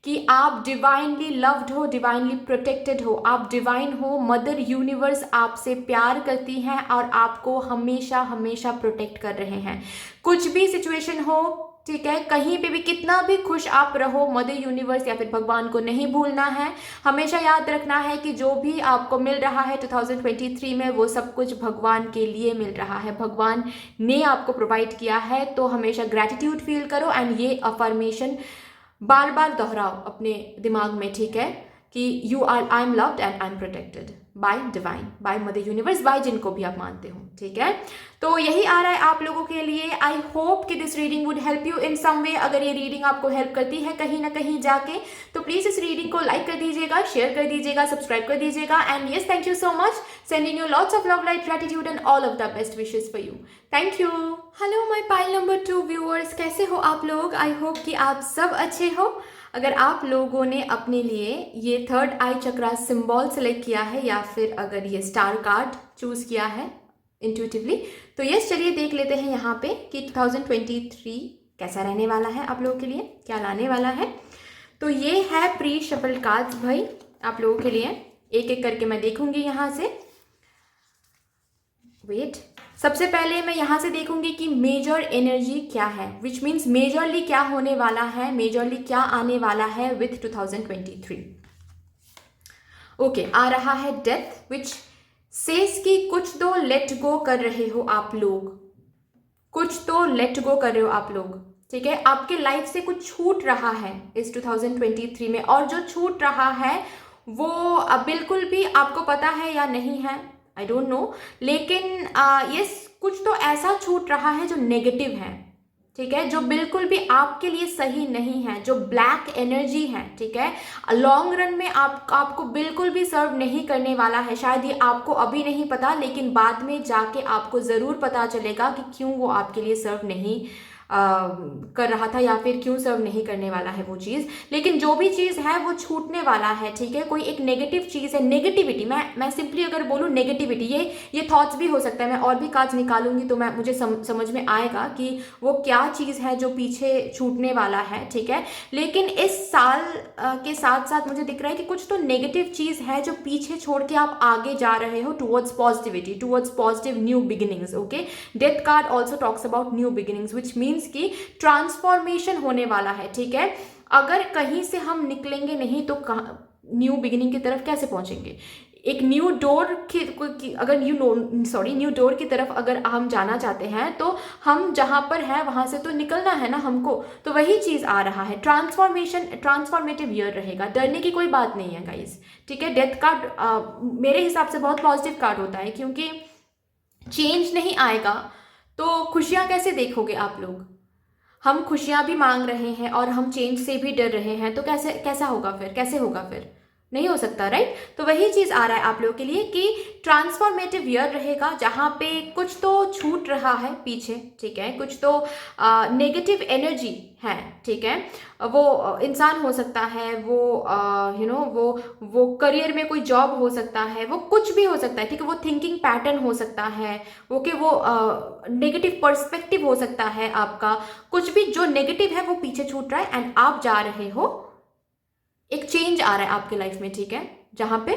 Speaker 1: कि आप डिवाइनली लव्ड हो, डिवाइनली प्रोटेक्टेड हो, आप डिवाइन हो। मदर यूनिवर्स आपसे प्यार करती हैं और आपको हमेशा हमेशा प्रोटेक्ट कर रहे हैं। कुछ भी सिचुएशन हो, ठीक है, कहीं पे भी कितना भी खुश आप रहो, मदर यूनिवर्स या फिर भगवान को नहीं भूलना है। हमेशा याद रखना है कि जो भी आपको मिल रहा है 2023 में, वो सब कुछ भगवान के लिए मिल रहा है, भगवान ने आपको प्रोवाइड किया है। तो हमेशा ग्रैटिट्यूड फील करो एंड ये अफर्मेशन बार बार दोहराओ अपने दिमाग में, ठीक है, कि you are, I am loved and I am protected by divine, by mother universe, by जिनको भी आप मानते हो, ठीक है। तो यही आ रहा है आप लोगों के लिए। आई होप कि this reading would help you in some way. अगर ये रीडिंग आपको हेल्प करती है कहीं ना कहीं जाके, तो प्लीज इस रीडिंग को लाइक कर दीजिएगा, शेयर कर दीजिएगा, सब्सक्राइब कर दीजिएगा। And yes, thank you so much, sending you lots of love, light, gratitude and all of the best wishes for you. Thank you. Hello my pile number 2 viewers, कैसे हो आप लोग? आई होप कि आप सब अच्छे हो। अगर आप लोगों ने अपने लिए ये थर्ड आई चक्रा सिंबल सेलेक्ट किया है या फिर अगर ये स्टार कार्ड चूज किया है इंट्यूटिवली, तो यस, चलिए देख लेते हैं यहाँ पे कि 2023 कैसा रहने वाला है आप लोगों के लिए, क्या लाने वाला है। तो ये है प्री शफल कार्ड्स भाई आप लोगों के लिए। एक एक करके मैं देखूंगी यहाँ से। वेट, सबसे पहले मैं यहाँ से देखूंगी कि मेजर एनर्जी क्या है, विच मीन्स मेजरली क्या होने वाला है, मेजरली क्या आने वाला है विथ 2023। ओके, आ रहा है डेथ, विच सेज कि कुछ तो लेट गो कर रहे हो आप लोग, कुछ तो लेट गो कर रहे हो आप लोग, ठीक है। आपके लाइफ से कुछ छूट रहा है इस 2023 में, और जो छूट रहा है वो बिल्कुल भी आपको पता है या नहीं है, आई डोंट नो, लेकिन यस, कुछ तो ऐसा छूट रहा है जो नेगेटिव है, ठीक है, जो बिल्कुल भी आपके लिए सही नहीं है, जो ब्लैक एनर्जी है, ठीक है, लॉन्ग रन में आपको बिल्कुल भी सर्व नहीं करने वाला है। शायद ये आपको अभी नहीं पता, लेकिन बाद में जाके आपको ज़रूर पता चलेगा कि क्यों वो आपके लिए सर्व नहीं कर रहा था या फिर क्यों सर्व नहीं करने वाला है वो चीज़। लेकिन जो भी चीज़ है वो छूटने वाला है, ठीक है। कोई एक नेगेटिव चीज़ है, नेगेटिविटी, मैं सिंपली अगर बोलूँ नेगेटिविटी, ये थॉट्स भी हो सकता है। मैं और भी कार्ड्स निकालूंगी तो मुझे समझ में आएगा कि वो क्या चीज़ है जो पीछे छूटने वाला है, ठीक है। लेकिन इस साल के साथ साथ मुझे दिख रहा है कि कुछ तो नेगेटिव चीज़ है जो पीछे छोड़ के आप आगे जा रहे हो towards positivity, towards positive new beginnings. Okay, death card also talks about new beginnings, which means की ट्रांसफॉर्मेशन होने वाला है, ठीक है। अगर कहीं से हम निकलेंगे नहीं तो न्यू बिगिनिंग की तरफ कैसे पहुंचेंगे? एक न्यू डोर की अगर न्यू डोर की तरफ अगर हम जाना चाहते हैं तो हम जहां पर हैं वहां से तो निकलना है ना हमको। तो वही चीज आ रहा है, ट्रांसफॉर्मेटिव ईयर रहेगा, डरने की कोई बात नहीं है गाइस, ठीक है। डेथ कार्ड मेरे हिसाब से बहुत पॉजिटिव कार्ड होता है, क्योंकि चेंज नहीं आएगा तो खुशियां कैसे देखोगे आप लोग? हम खुशियां भी मांग रहे हैं और हम चेंज से भी डर रहे हैं, तो कैसा होगा फिर? कैसे होगा फिर? नहीं हो सकता, राइट। तो वही चीज आ रहा है आप लोगों के लिए कि ट्रांसफॉर्मेटिव ईयर रहेगा, जहां पे कुछ तो छूट रहा है पीछे, ठीक है, कुछ तो नेगेटिव एनर्जी है, ठीक है। वो इंसान हो सकता है, वो वो करियर में कोई जॉब हो सकता है, वो कुछ भी हो सकता है, ठीक है। वो थिंकिंग पैटर्न हो सकता है, ओके, वो नेगेटिव पर्सपेक्टिव हो सकता है आपका, कुछ भी जो नेगेटिव है वो पीछे छूट रहा है एंड आप जा रहे हो, एक चेंज आ रहा है आपके लाइफ में, ठीक है, जहां पे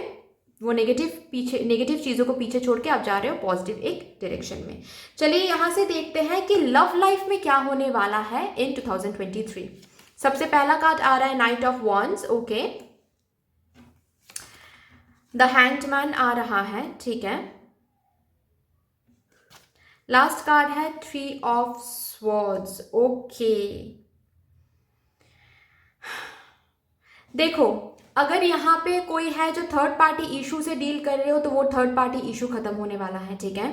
Speaker 1: वो नेगेटिव चीजों को पीछे छोड़ के आप जा रहे हो पॉजिटिव एक डायरेक्शन में। चलिए यहां से देखते हैं कि लव लाइफ में क्या होने वाला है इन 2023। सबसे पहला कार्ड आ रहा है knight of wands, okay, the hanged man आ रहा है, ठीक है। लास्ट कार्ड है 3 ऑफ स्वॉर्ड्स, ओके। देखो, अगर यहाँ पे कोई है जो थर्ड पार्टी इशू से डील कर रहे हो तो वो थर्ड पार्टी इशू खत्म होने वाला है, ठीक है।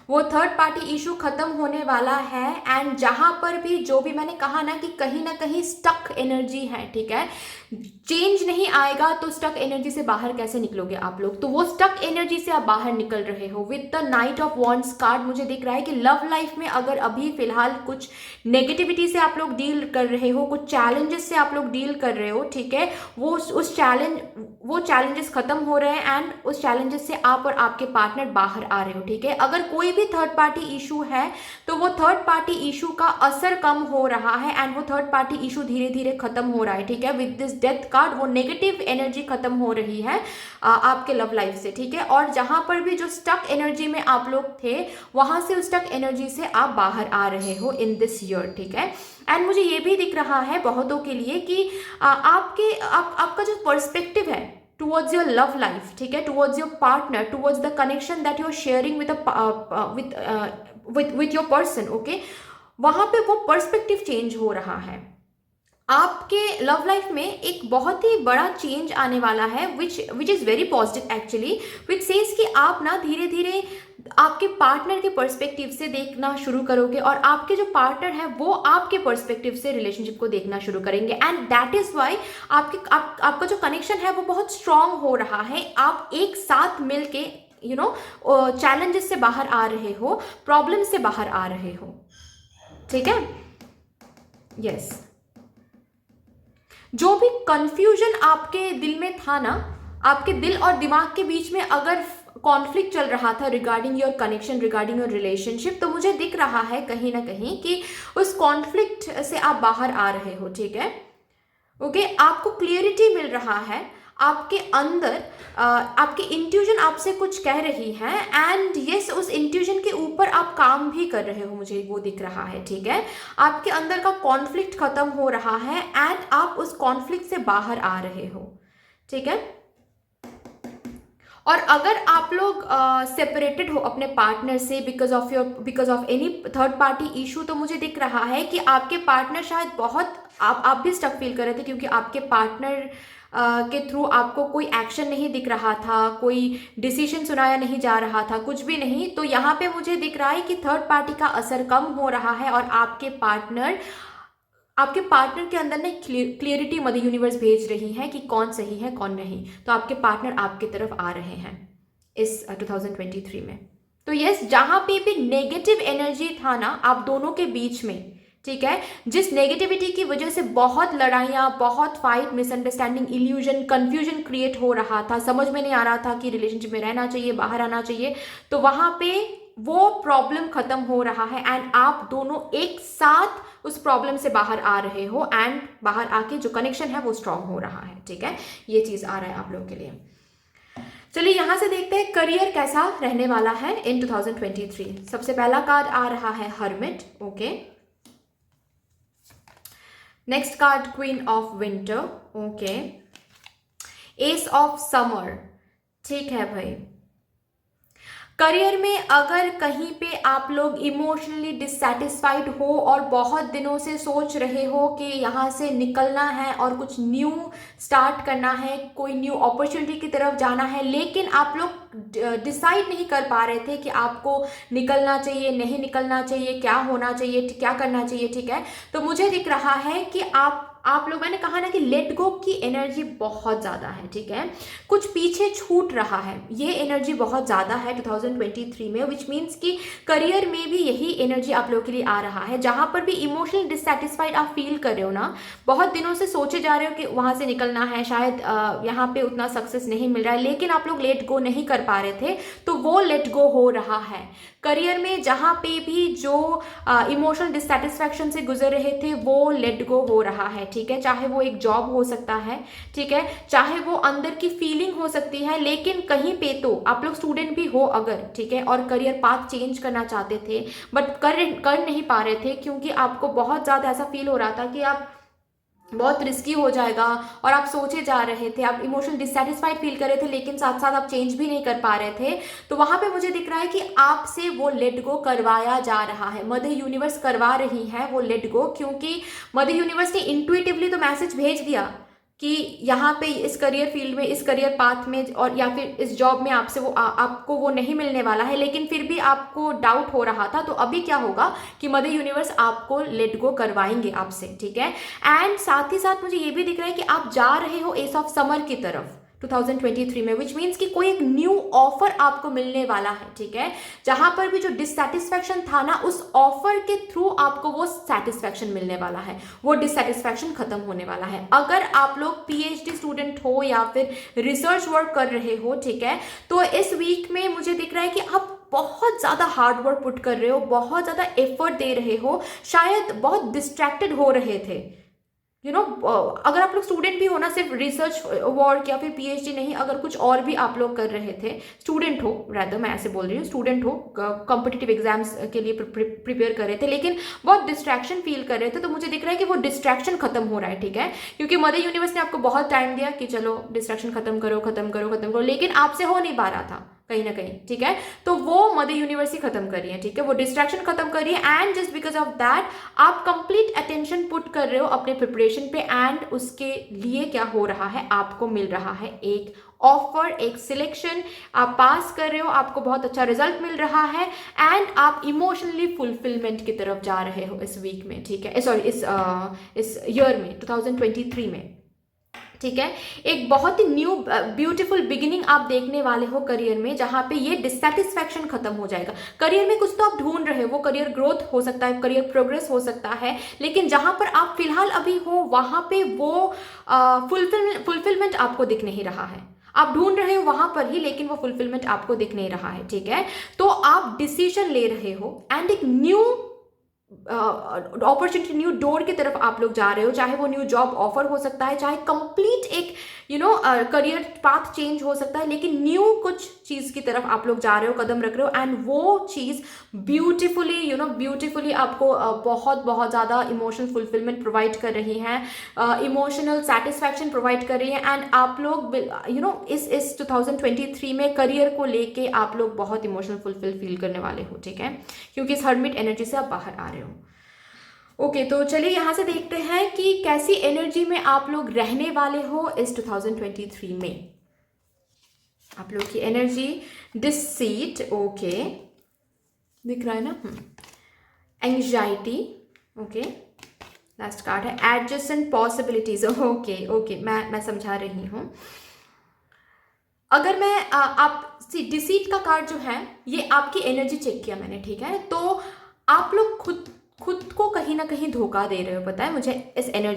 Speaker 1: वो थर्ड पार्टी इशू खत्म होने वाला है। एंड जहां पर भी जो भी मैंने कहा ना कि कहीं ना कहीं स्टक एनर्जी है, ठीक है, चेंज नहीं आएगा तो स्टक एनर्जी से बाहर कैसे निकलोगे आप लोग? तो वो स्टक एनर्जी से आप बाहर निकल रहे हो with the night of wands card. मुझे दिख रहा है कि लव लाइफ में अगर अभी फिलहाल कुछ नेगेटिविटी से आप लोग डील कर रहे हो, कुछ चैलेंजेस से आप लोग डील कर रहे हो, ठीक है, वो चैलेंजेस खत्म हो रहे हैं एंड उस चैलेंजेस से आप और आपके पार्टनर बाहर आ रहे हो, ठीक है। अगर कोई भी थर्ड पार्टी इशू है तो वो थर्ड पार्टी इशू का असर कम हो रहा है एंड वो थर्ड पार्टी इशू धीरे धीरे खत्म हो रहा है, ठीक है। विद दिस डेथ कार्ड वो नेगेटिव एनर्जी खत्म हो रही है आपके लव लाइफ से, ठीक है। और जहां पर भी जो स्टक एनर्जी में आप लोग थे वहां से उस स्टक एनर्जी से आप बाहर आ रहे हो इन दिस ईयर, ठीक है। एंड मुझे ये भी दिख रहा है बहुतों के लिए कि आपका जो पर्सपेक्टिव है towards your love life, ठीक है, towards your partner, towards the connection that you are sharing with your person, okay, वहां पे वो पर्सपेक्टिव चेंज हो रहा है। आपके लव लाइफ में एक बहुत ही बड़ा चेंज आने वाला है which is very positive actually, which says कि आप ना धीरे धीरे आपके पार्टनर के पर्सपेक्टिव से देखना शुरू करोगे और आपके जो पार्टनर है वो आपके पर्सपेक्टिव से रिलेशनशिप को देखना शुरू करेंगे। एंड दैट इज़ वाई आपका जो कनेक्शन है वो बहुत स्ट्रांग हो रहा है। आप एक साथ मिल के चैलेंजेस से बाहर आ रहे हो, प्रॉब्लम से बाहर आ रहे हो, ठीक है। यस, जो भी कंफ्यूजन आपके दिल में था ना, आपके दिल और दिमाग के बीच में अगर कॉन्फ्लिक्ट चल रहा था regarding your connection, regarding your relationship, तो मुझे दिख रहा है कहीं ना कहीं कि उस कॉन्फ्लिक्ट से आप बाहर आ रहे हो, ठीक है। ओके, आपको क्लियरिटी मिल रहा है आपके अंदर, आपके इंट्यूजन आपसे कुछ कह रही है एंड यस उस इंट्यूजन के ऊपर आप काम भी कर रहे हो, मुझे वो दिख रहा है, ठीक है। आपके अंदर का कॉन्फ्लिक्ट खत्म हो रहा है एंड आप उस कॉन्फ्लिक्ट से बाहर आ रहे हो, ठीक है। और अगर आप लोग सेपरेटेड हो अपने पार्टनर से because of any third party issue, तो मुझे दिख रहा है कि आपके पार्टनर शायद बहुत आप भी स्टक फील कर रहे थे क्योंकि आपके पार्टनर के थ्रू आपको कोई एक्शन नहीं दिख रहा था, कोई डिसीजन सुनाया नहीं जा रहा था, कुछ भी नहीं। तो यहाँ पे मुझे दिख रहा है कि थर्ड पार्टी का असर कम हो रहा है और आपके पार्टनर के अंदर ना क्लियरिटी मदर यूनिवर्स भेज रही है कि कौन सही है कौन नहीं। तो आपके पार्टनर आपके तरफ आ रहे हैं इस 2023 में। तो यस, जहाँ पे भी नेगेटिव एनर्जी था ना आप दोनों के बीच में, ठीक है, जिस नेगेटिविटी की वजह से बहुत लड़ाइयाँ, बहुत fight, misunderstanding, illusion, confusion create हो रहा था, समझ में नहीं आ रहा था कि रिलेशनशिप में रहना चाहिए, बाहर आना चाहिए, तो वहाँ पे वो प्रॉब्लम खत्म हो रहा है एंड आप दोनों एक साथ उस प्रॉब्लम से बाहर आ रहे हो एंड बाहर आके जो कनेक्शन है वो स्ट्रांग हो रहा है, ठीक है। ये चीज़ आ रहा है आप लोगों के लिए। चलिए यहाँ से देखते हैं करियर कैसा रहने वाला है इन 2023। सबसे पहला कार्ड आ रहा है hermit, okay. Next card queen of winter, okay. S of summer, ठीक है भाई। करियर में अगर कहीं पे आप लोग इमोशनली डिससेटिस्फाइड हो और बहुत दिनों से सोच रहे हो कि यहाँ से निकलना है और कुछ न्यू स्टार्ट करना है, कोई न्यू अपॉर्चुनिटी की तरफ जाना है, लेकिन आप लोग डिसाइड नहीं कर पा रहे थे कि आपको निकलना चाहिए, नहीं निकलना चाहिए, क्या होना चाहिए, क्या करना चाहिए, ठीक है। तो मुझे दिख रहा है कि आप लोग, मैंने कहा ना कि लेट गो की एनर्जी बहुत ज़्यादा है, ठीक है। कुछ पीछे छूट रहा है, ये एनर्जी बहुत ज़्यादा है 2023 में, विच मीन्स कि करियर में भी यही एनर्जी आप लोगों के लिए आ रहा है। जहाँ पर भी इमोशनल डिससेटिस्फाइड आप फील कर रहे हो ना, बहुत दिनों से सोचे जा रहे हो कि वहाँ से निकलना है, शायद यहाँ पे उतना सक्सेस नहीं मिल रहा है, लेकिन आप लोग लेट गो नहीं कर पा रहे थे, तो वो लेट गो हो रहा है। करियर में जहाँ पे भी जो इमोशनल डिससेटिस्फैक्शन से गुजर रहे थे वो लेट गो हो रहा है, ठीक है। चाहे वो एक जॉब हो सकता है, ठीक है, चाहे वो अंदर की फीलिंग हो सकती है, लेकिन कहीं पे तो आप लोग स्टूडेंट भी हो अगर, ठीक है, और करियर पाथ चेंज करना चाहते थे बट कर नहीं पा रहे थे क्योंकि आपको बहुत ज़्यादा ऐसा फील हो रहा था कि आप बहुत रिस्की हो जाएगा और आप सोचे जा रहे थे, आप इमोशनल डिससेटिस्फाइड फील कर रहे थे, लेकिन साथ साथ आप चेंज भी नहीं कर पा रहे थे। तो वहां पे मुझे दिख रहा है कि आपसे वो लेट गो करवाया जा रहा है, मदर यूनिवर्स करवा रही है वो लेट गो, क्योंकि मदर यूनिवर्स ने इंट्यूटिवली तो मैसेज भेज दिया कि यहाँ पे इस करियर फील्ड में, इस करियर पाथ में और या फिर इस जॉब में आपसे वो आपको वो नहीं मिलने वाला है, लेकिन फिर भी आपको डाउट हो रहा था, तो अभी क्या होगा कि मदर यूनिवर्स आपको लेट गो करवाएंगे आपसे, ठीक है। एंड साथ ही साथ मुझे ये भी दिख रहा है कि आप जा रहे हो एस ऑफ समर की तरफ 2023 में, विच मीन्स कि कोई एक न्यू ऑफर आपको मिलने वाला है, ठीक है। जहां पर भी जो डिससेटिस्फैक्शन था ना, उस ऑफर के थ्रू आपको वो सेटिस्फैक्शन मिलने वाला है, वो डिससेटिस्फैक्शन खत्म होने वाला है। अगर आप लोग पीएचडी स्टूडेंट हो या फिर रिसर्च वर्क कर रहे हो, ठीक है, तो इस वीक में मुझे दिख रहा है कि आप बहुत ज़्यादा हार्ड वर्क पुट कर रहे हो, बहुत ज़्यादा एफर्ट दे रहे हो, शायद बहुत डिस्ट्रैक्टेड हो रहे थे, अगर आप लोग स्टूडेंट भी हो ना, सिर्फ रिसर्च वर्क या फिर पीएचडी नहीं, अगर कुछ और भी आप लोग कर रहे थे, स्टूडेंट हो, रादर मैं ऐसे बोल रही हूँ, स्टूडेंट हो, कॉम्पिटिटिव एग्जाम्स के लिए प्रिपेयर कर रहे थे, लेकिन बहुत डिस्ट्रैक्शन फील कर रहे थे, तो मुझे दिख रहा है कि वो डिस्ट्रैक्शन खत्म हो रहा है, ठीक है। क्योंकि मदर यूनिवर्स ने आपको बहुत टाइम दिया कि चलो डिस्ट्रैक्शन खत्म करो खत्म करो खत्म करो, लेकिन आपसे हो नहीं पा रहा था कहीं ना कहीं, ठीक है। तो वो मदर यूनिवर्स ही खत्म कर रही है, ठीक है, वो डिस्ट्रैक्शन खत्म कर रही है। And just because of that आप कंप्लीट अटेंशन पुट कर रहे हो अपने प्रिपरेशन पे, एंड उसके लिए क्या हो रहा है, आपको मिल रहा है एक ऑफर, एक सिलेक्शन, आप पास कर रहे हो, आपको बहुत अच्छा रिजल्ट मिल रहा है, एंड आप इमोशनली फुलफिलमेंट की तरफ जा रहे हो इस वीक में, ठीक है, सॉरी इस ईयर में 2023 में, ठीक है। एक बहुत ही न्यू ब्यूटीफुल बिगिनिंग आप देखने वाले हो करियर में, जहां पे ये डिससेटिस्फैक्शन खत्म हो जाएगा। करियर में कुछ तो आप ढूंढ रहे हो, वो करियर ग्रोथ हो सकता है, करियर प्रोग्रेस हो सकता है, लेकिन जहां पर आप फिलहाल अभी हो वहां पे वो फुलफिलमेंट आपको दिख नहीं रहा है। आप ढूंढ रहे हो वहां पर ही, लेकिन वो फुलफिलमेंट आपको दिख नहीं रहा है, ठीक है। तो आप डिसीजन ले रहे हो एंड एक न्यू अपॉर्चुनिटी, न्यू डोर की तरफ आप लोग जा रहे हो, चाहे वो न्यू जॉब ऑफर हो सकता है, चाहे कंप्लीट एक करियर पाथ चेंज हो सकता है, लेकिन न्यू कुछ चीज की तरफ आप लोग जा रहे हो, कदम रख रहे हो, एंड वो चीज ब्यूटीफुली आपको बहुत बहुत ज्यादा इमोशनल फुलफिलमेंट प्रोवाइड कर रही है, इमोशनल सेटिस्फैक्शन प्रोवाइड कर रही है। एंड आप लोग इस 2023 में करियर को लेके आप लोग बहुत इमोशनल फुलफिल फील करने वाले हो, ठीक है, क्योंकि इस हर्मिट एनर्जी से आप बाहर आ रहे हो। ओके, तो चलिए यहाँ से देखते हैं कि कैसी एनर्जी में आप लोग रहने वाले हो इस 2023 में। आप लोग की एनर्जी डिसीट, ओके, दिख रहा है ना, एंजाइटी, ओके, लास्ट कार्ड है एडजस्टेंट पॉसिबिलिटीज, ओके, मैं समझा रही हूँ। अगर मैं आप डिसीट का कार्ड जो है, ये आपकी एनर्जी चेक किया मैंने, ठीक है, तो आप लोग खुद को कहीं ना कहीं धोखा दे रहे हो, पता है मुझे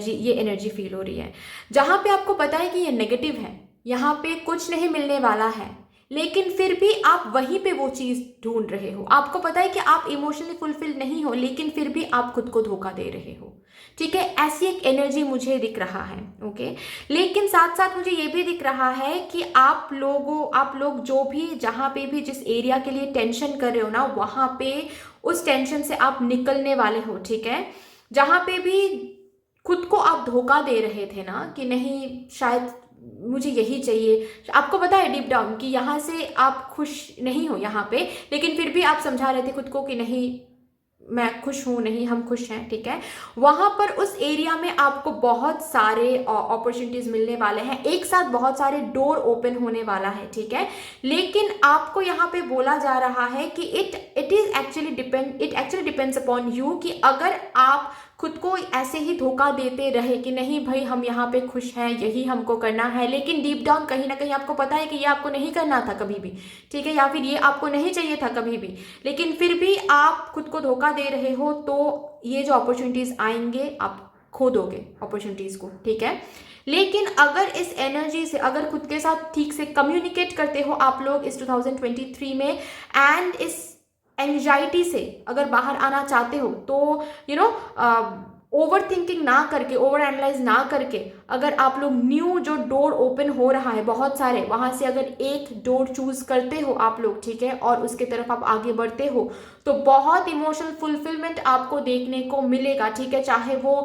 Speaker 1: ये एनर्जी फील हो रही है, जहां पे आपको पता है कि ये नेगेटिव है, यहाँ पे कुछ नहीं मिलने वाला है, लेकिन फिर भी आप वहीं पे वो चीज ढूंढ रहे हो। आपको पता है कि आप इमोशनली फुलफिल नहीं हो, लेकिन फिर भी आप खुद को धोखा दे रहे हो, ठीक है, ऐसी एक एनर्जी मुझे दिख रहा है, ओके। लेकिन साथ साथ मुझे ये भी दिख रहा है कि आप लोग जो भी जहां पे भी जिस एरिया के लिए टेंशन कर रहे हो ना, वहां पे उस टेंशन से आप निकलने वाले हो, ठीक है। जहां पे भी खुद को आप धोखा दे रहे थे ना कि नहीं शायद मुझे यही चाहिए, आपको पता है डीप डाउन कि यहाँ से आप खुश नहीं हो यहाँ पे, लेकिन फिर भी आप समझा रहे थे खुद को कि नहीं मैं खुश हूँ, नहीं हम खुश हैं, ठीक है। वहां पर उस एरिया में आपको बहुत सारे अपॉर्चुनिटीज मिलने वाले हैं, एक साथ बहुत सारे डोर ओपन होने वाला है, ठीक है। लेकिन आपको यहाँ पे बोला जा रहा है कि it actually depends upon you, कि अगर आप खुद को ऐसे ही धोखा देते रहे कि नहीं भाई हम यहाँ पे खुश हैं, यही हमको करना है, लेकिन डीप डाउन कहीं ना कहीं आपको पता है कि ये आपको नहीं करना था कभी भी, ठीक है, या फिर ये आपको नहीं चाहिए था कभी भी, लेकिन फिर भी आप खुद को धोखा दे रहे हो, तो ये जो अपॉर्चुनिटीज आएंगे आप खो दोगे अपॉर्चुनिटीज को, ठीक है। लेकिन अगर इस एनर्जी से, अगर खुद के साथ ठीक से कम्युनिकेट करते हो आप लोग इस 2023 में, एंड इस एंजाइटी से अगर बाहर आना चाहते हो, तो ओवर थिंकिंग ना करके, ओवर एनालाइज ना करके, अगर आप लोग न्यू जो डोर ओपन हो रहा है बहुत सारे, वहां से अगर एक डोर चूज करते हो आप लोग, ठीक है, और उसके तरफ आप आगे बढ़ते हो, तो बहुत इमोशनल फुलफिलमेंट आपको देखने को मिलेगा, ठीक है, चाहे वो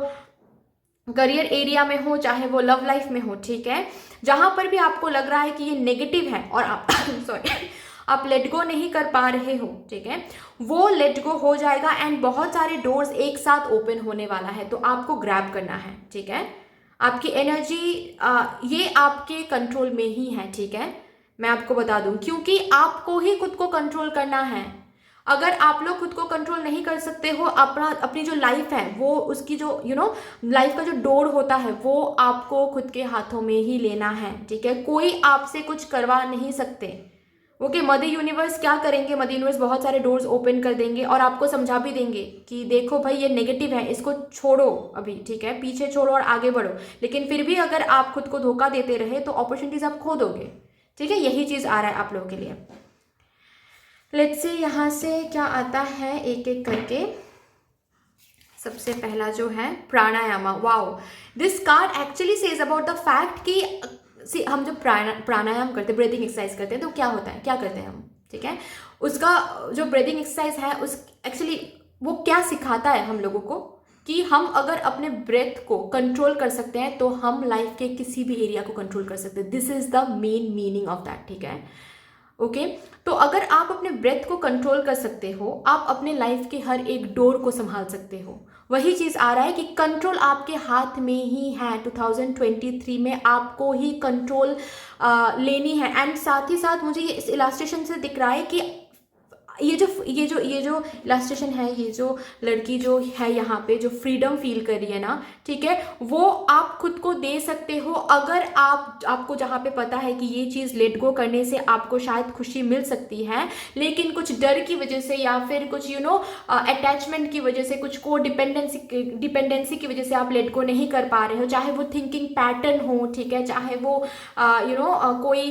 Speaker 1: करियर एरिया में हो, चाहे वो लव लाइफ में हो, ठीक है। जहां पर भी आपको लग रहा है कि ये नेगेटिव है और आप सॉरी आप लेट गो नहीं कर पा रहे हो, ठीक है, वो लेट गो हो जाएगा, एंड बहुत सारे डोर्स एक साथ ओपन होने वाला है, तो आपको ग्रैब करना है, ठीक है, आपकी एनर्जी ये आपके कंट्रोल में ही है, ठीक है, मैं आपको बता दूं, क्योंकि आपको ही खुद को कंट्रोल करना है। अगर आप लोग खुद को कंट्रोल नहीं कर सकते हो, अपनी जो लाइफ है वो, उसकी जो लाइफ का जो डोर होता है वो आपको खुद के हाथों में ही लेना है, ठीक है। कोई आपसे कुछ करवा नहीं सकते। ओके, मदर यूनिवर्स क्या करेंगे, मदर यूनिवर्स बहुत सारे डोर्स ओपन कर देंगे और आपको समझा भी देंगे कि देखो भाई ये नेगेटिव है, इसको छोड़ो अभी, ठीक है, पीछे छोड़ो और आगे बढ़ो। लेकिन फिर भी अगर आप खुद को धोखा देते रहे तो अपॉर्चुनिटीज आप खो दोगे, ठीक है। यही चीज आ रहा है आप लोगों के लिए। लेट्स से यहाँ से क्या आता है एक एक करके। सबसे पहला जो है प्राणायामा। Wow, this card actually says about the fact कि हम जब प्राणायाम करते हैं, ब्रीदिंग एक्सरसाइज करते हैं, तो क्या होता है, क्या करते हैं हम, ठीक है। उसका जो ब्रीदिंग एक्सरसाइज है उस एक्चुअली वो क्या सिखाता है हम लोगों को कि हम अगर अपने ब्रेथ को कंट्रोल कर सकते हैं तो हम लाइफ के किसी भी एरिया को कंट्रोल कर सकते हैं। This is the main meaning of that, ठीक है। ओके, तो अगर आप अपने ब्रेथ को कंट्रोल कर सकते हो, आप अपने लाइफ के हर एक डोर को संभाल सकते हो। वही चीज आ रहा है कि कंट्रोल आपके हाथ में ही है। 2023 में आपको ही कंट्रोल लेनी है। एंड साथ ही साथ मुझे ये इस इलास्ट्रेशन से दिख रहा है कि ये जो इलास्ट्रेशन है, ये जो लड़की जो है यहाँ पे जो फ्रीडम फील कर रही है ना, ठीक है, वो आप खुद को दे सकते हो। अगर आपको जहाँ पे पता है कि ये चीज़ लेट गो करने से आपको शायद खुशी मिल सकती है, लेकिन कुछ डर की वजह से या फिर कुछ अटैचमेंट की वजह से, कुछ को डिपेंडेंसी की वजह से आप लेट गो नहीं कर पा रहे हो। चाहे वो थिंकिंग पैटर्न हो, ठीक है, चाहे वो कोई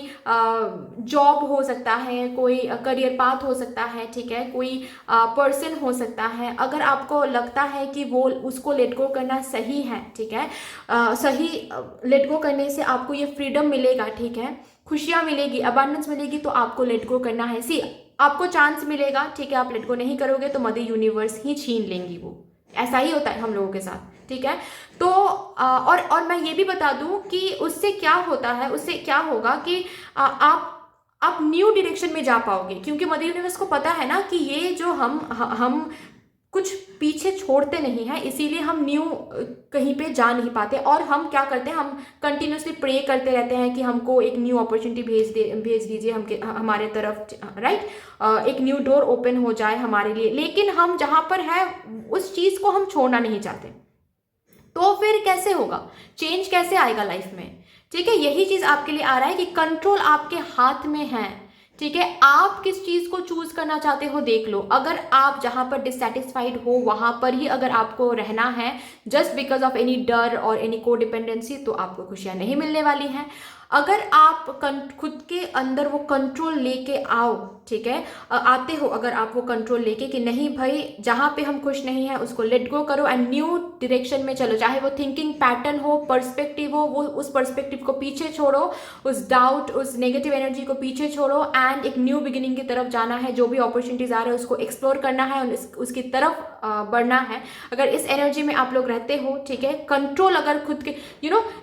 Speaker 1: जॉब हो सकता है, कोई करियर पाथ हो सकता है, ठीक है, कोई पर्सन हो सकता है। अगर आपको लगता है कि वो उसको लेट गो करना सही है, ठीक है, सही लेट गो करने से आपको ये फ्रीडम मिलेगा, ठीक है, खुशियाँ मिलेगी, अबंडेंस मिलेगी, तो आपको लेट गो करना है। सी, आपको चांस मिलेगा, ठीक है, आप लेट गो नहीं करोगे तो मदर यूनिवर्स ही छीन लेंगी। वो ऐसा ही होता है हम लोगों के साथ, ठीक है। तो और मैं ये भी बता दूं कि उससे क्या होता है, उससे क्या होगा कि आप न्यू डायरेक्शन में जा पाओगे, क्योंकि मदर यूनिवर्स को पता है ना कि ये जो हम कुछ पीछे छोड़ते नहीं हैं, इसीलिए हम न्यू कहीं पे जा नहीं पाते। और हम क्या करते हैं, हम कंटिन्यूसली प्रे करते रहते हैं कि हमको एक न्यू अपॉर्चुनिटी भेज दीजिए हमारे तरफ, राइट, एक न्यू डोर ओपन हो जाए हमारे लिए। लेकिन हम जहाँ पर है उस चीज़ को हम छोड़ना नहीं चाहते, तो फिर कैसे होगा, चेंज कैसे आएगा लाइफ में, ठीक है। यही चीज आपके लिए आ रहा है कि कंट्रोल आपके हाथ में है, ठीक है। आप किस चीज को चूज करना चाहते हो देख लो। अगर आप जहां पर डिससेटिस्फाइड हो वहां पर ही अगर आपको रहना है जस्ट बिकॉज ऑफ एनी डर और एनी को डिपेंडेंसी, तो आपको खुशियां नहीं मिलने वाली हैं। अगर आप खुद के अंदर वो कंट्रोल लेके आओ, ठीक है, आते हो अगर आप वो कंट्रोल लेके कि नहीं भाई जहाँ पे हम खुश नहीं है उसको लेट गो करो एंड न्यू डायरेक्शन में चलो, चाहे वो थिंकिंग पैटर्न हो, पर्सपेक्टिव हो, वो उस पर्सपेक्टिव को पीछे छोड़ो, उस डाउट, उस नेगेटिव एनर्जी को पीछे छोड़ो एंड एक न्यू बिगिनिंग की तरफ जाना है। जो भी अपॉर्चुनिटीज आ रहे हैं उसको एक्सप्लोर करना है और उसकी तरफ बढ़ना है। अगर इस एनर्जी में आप लोग रहते हो, ठीक है, कंट्रोल अगर खुद के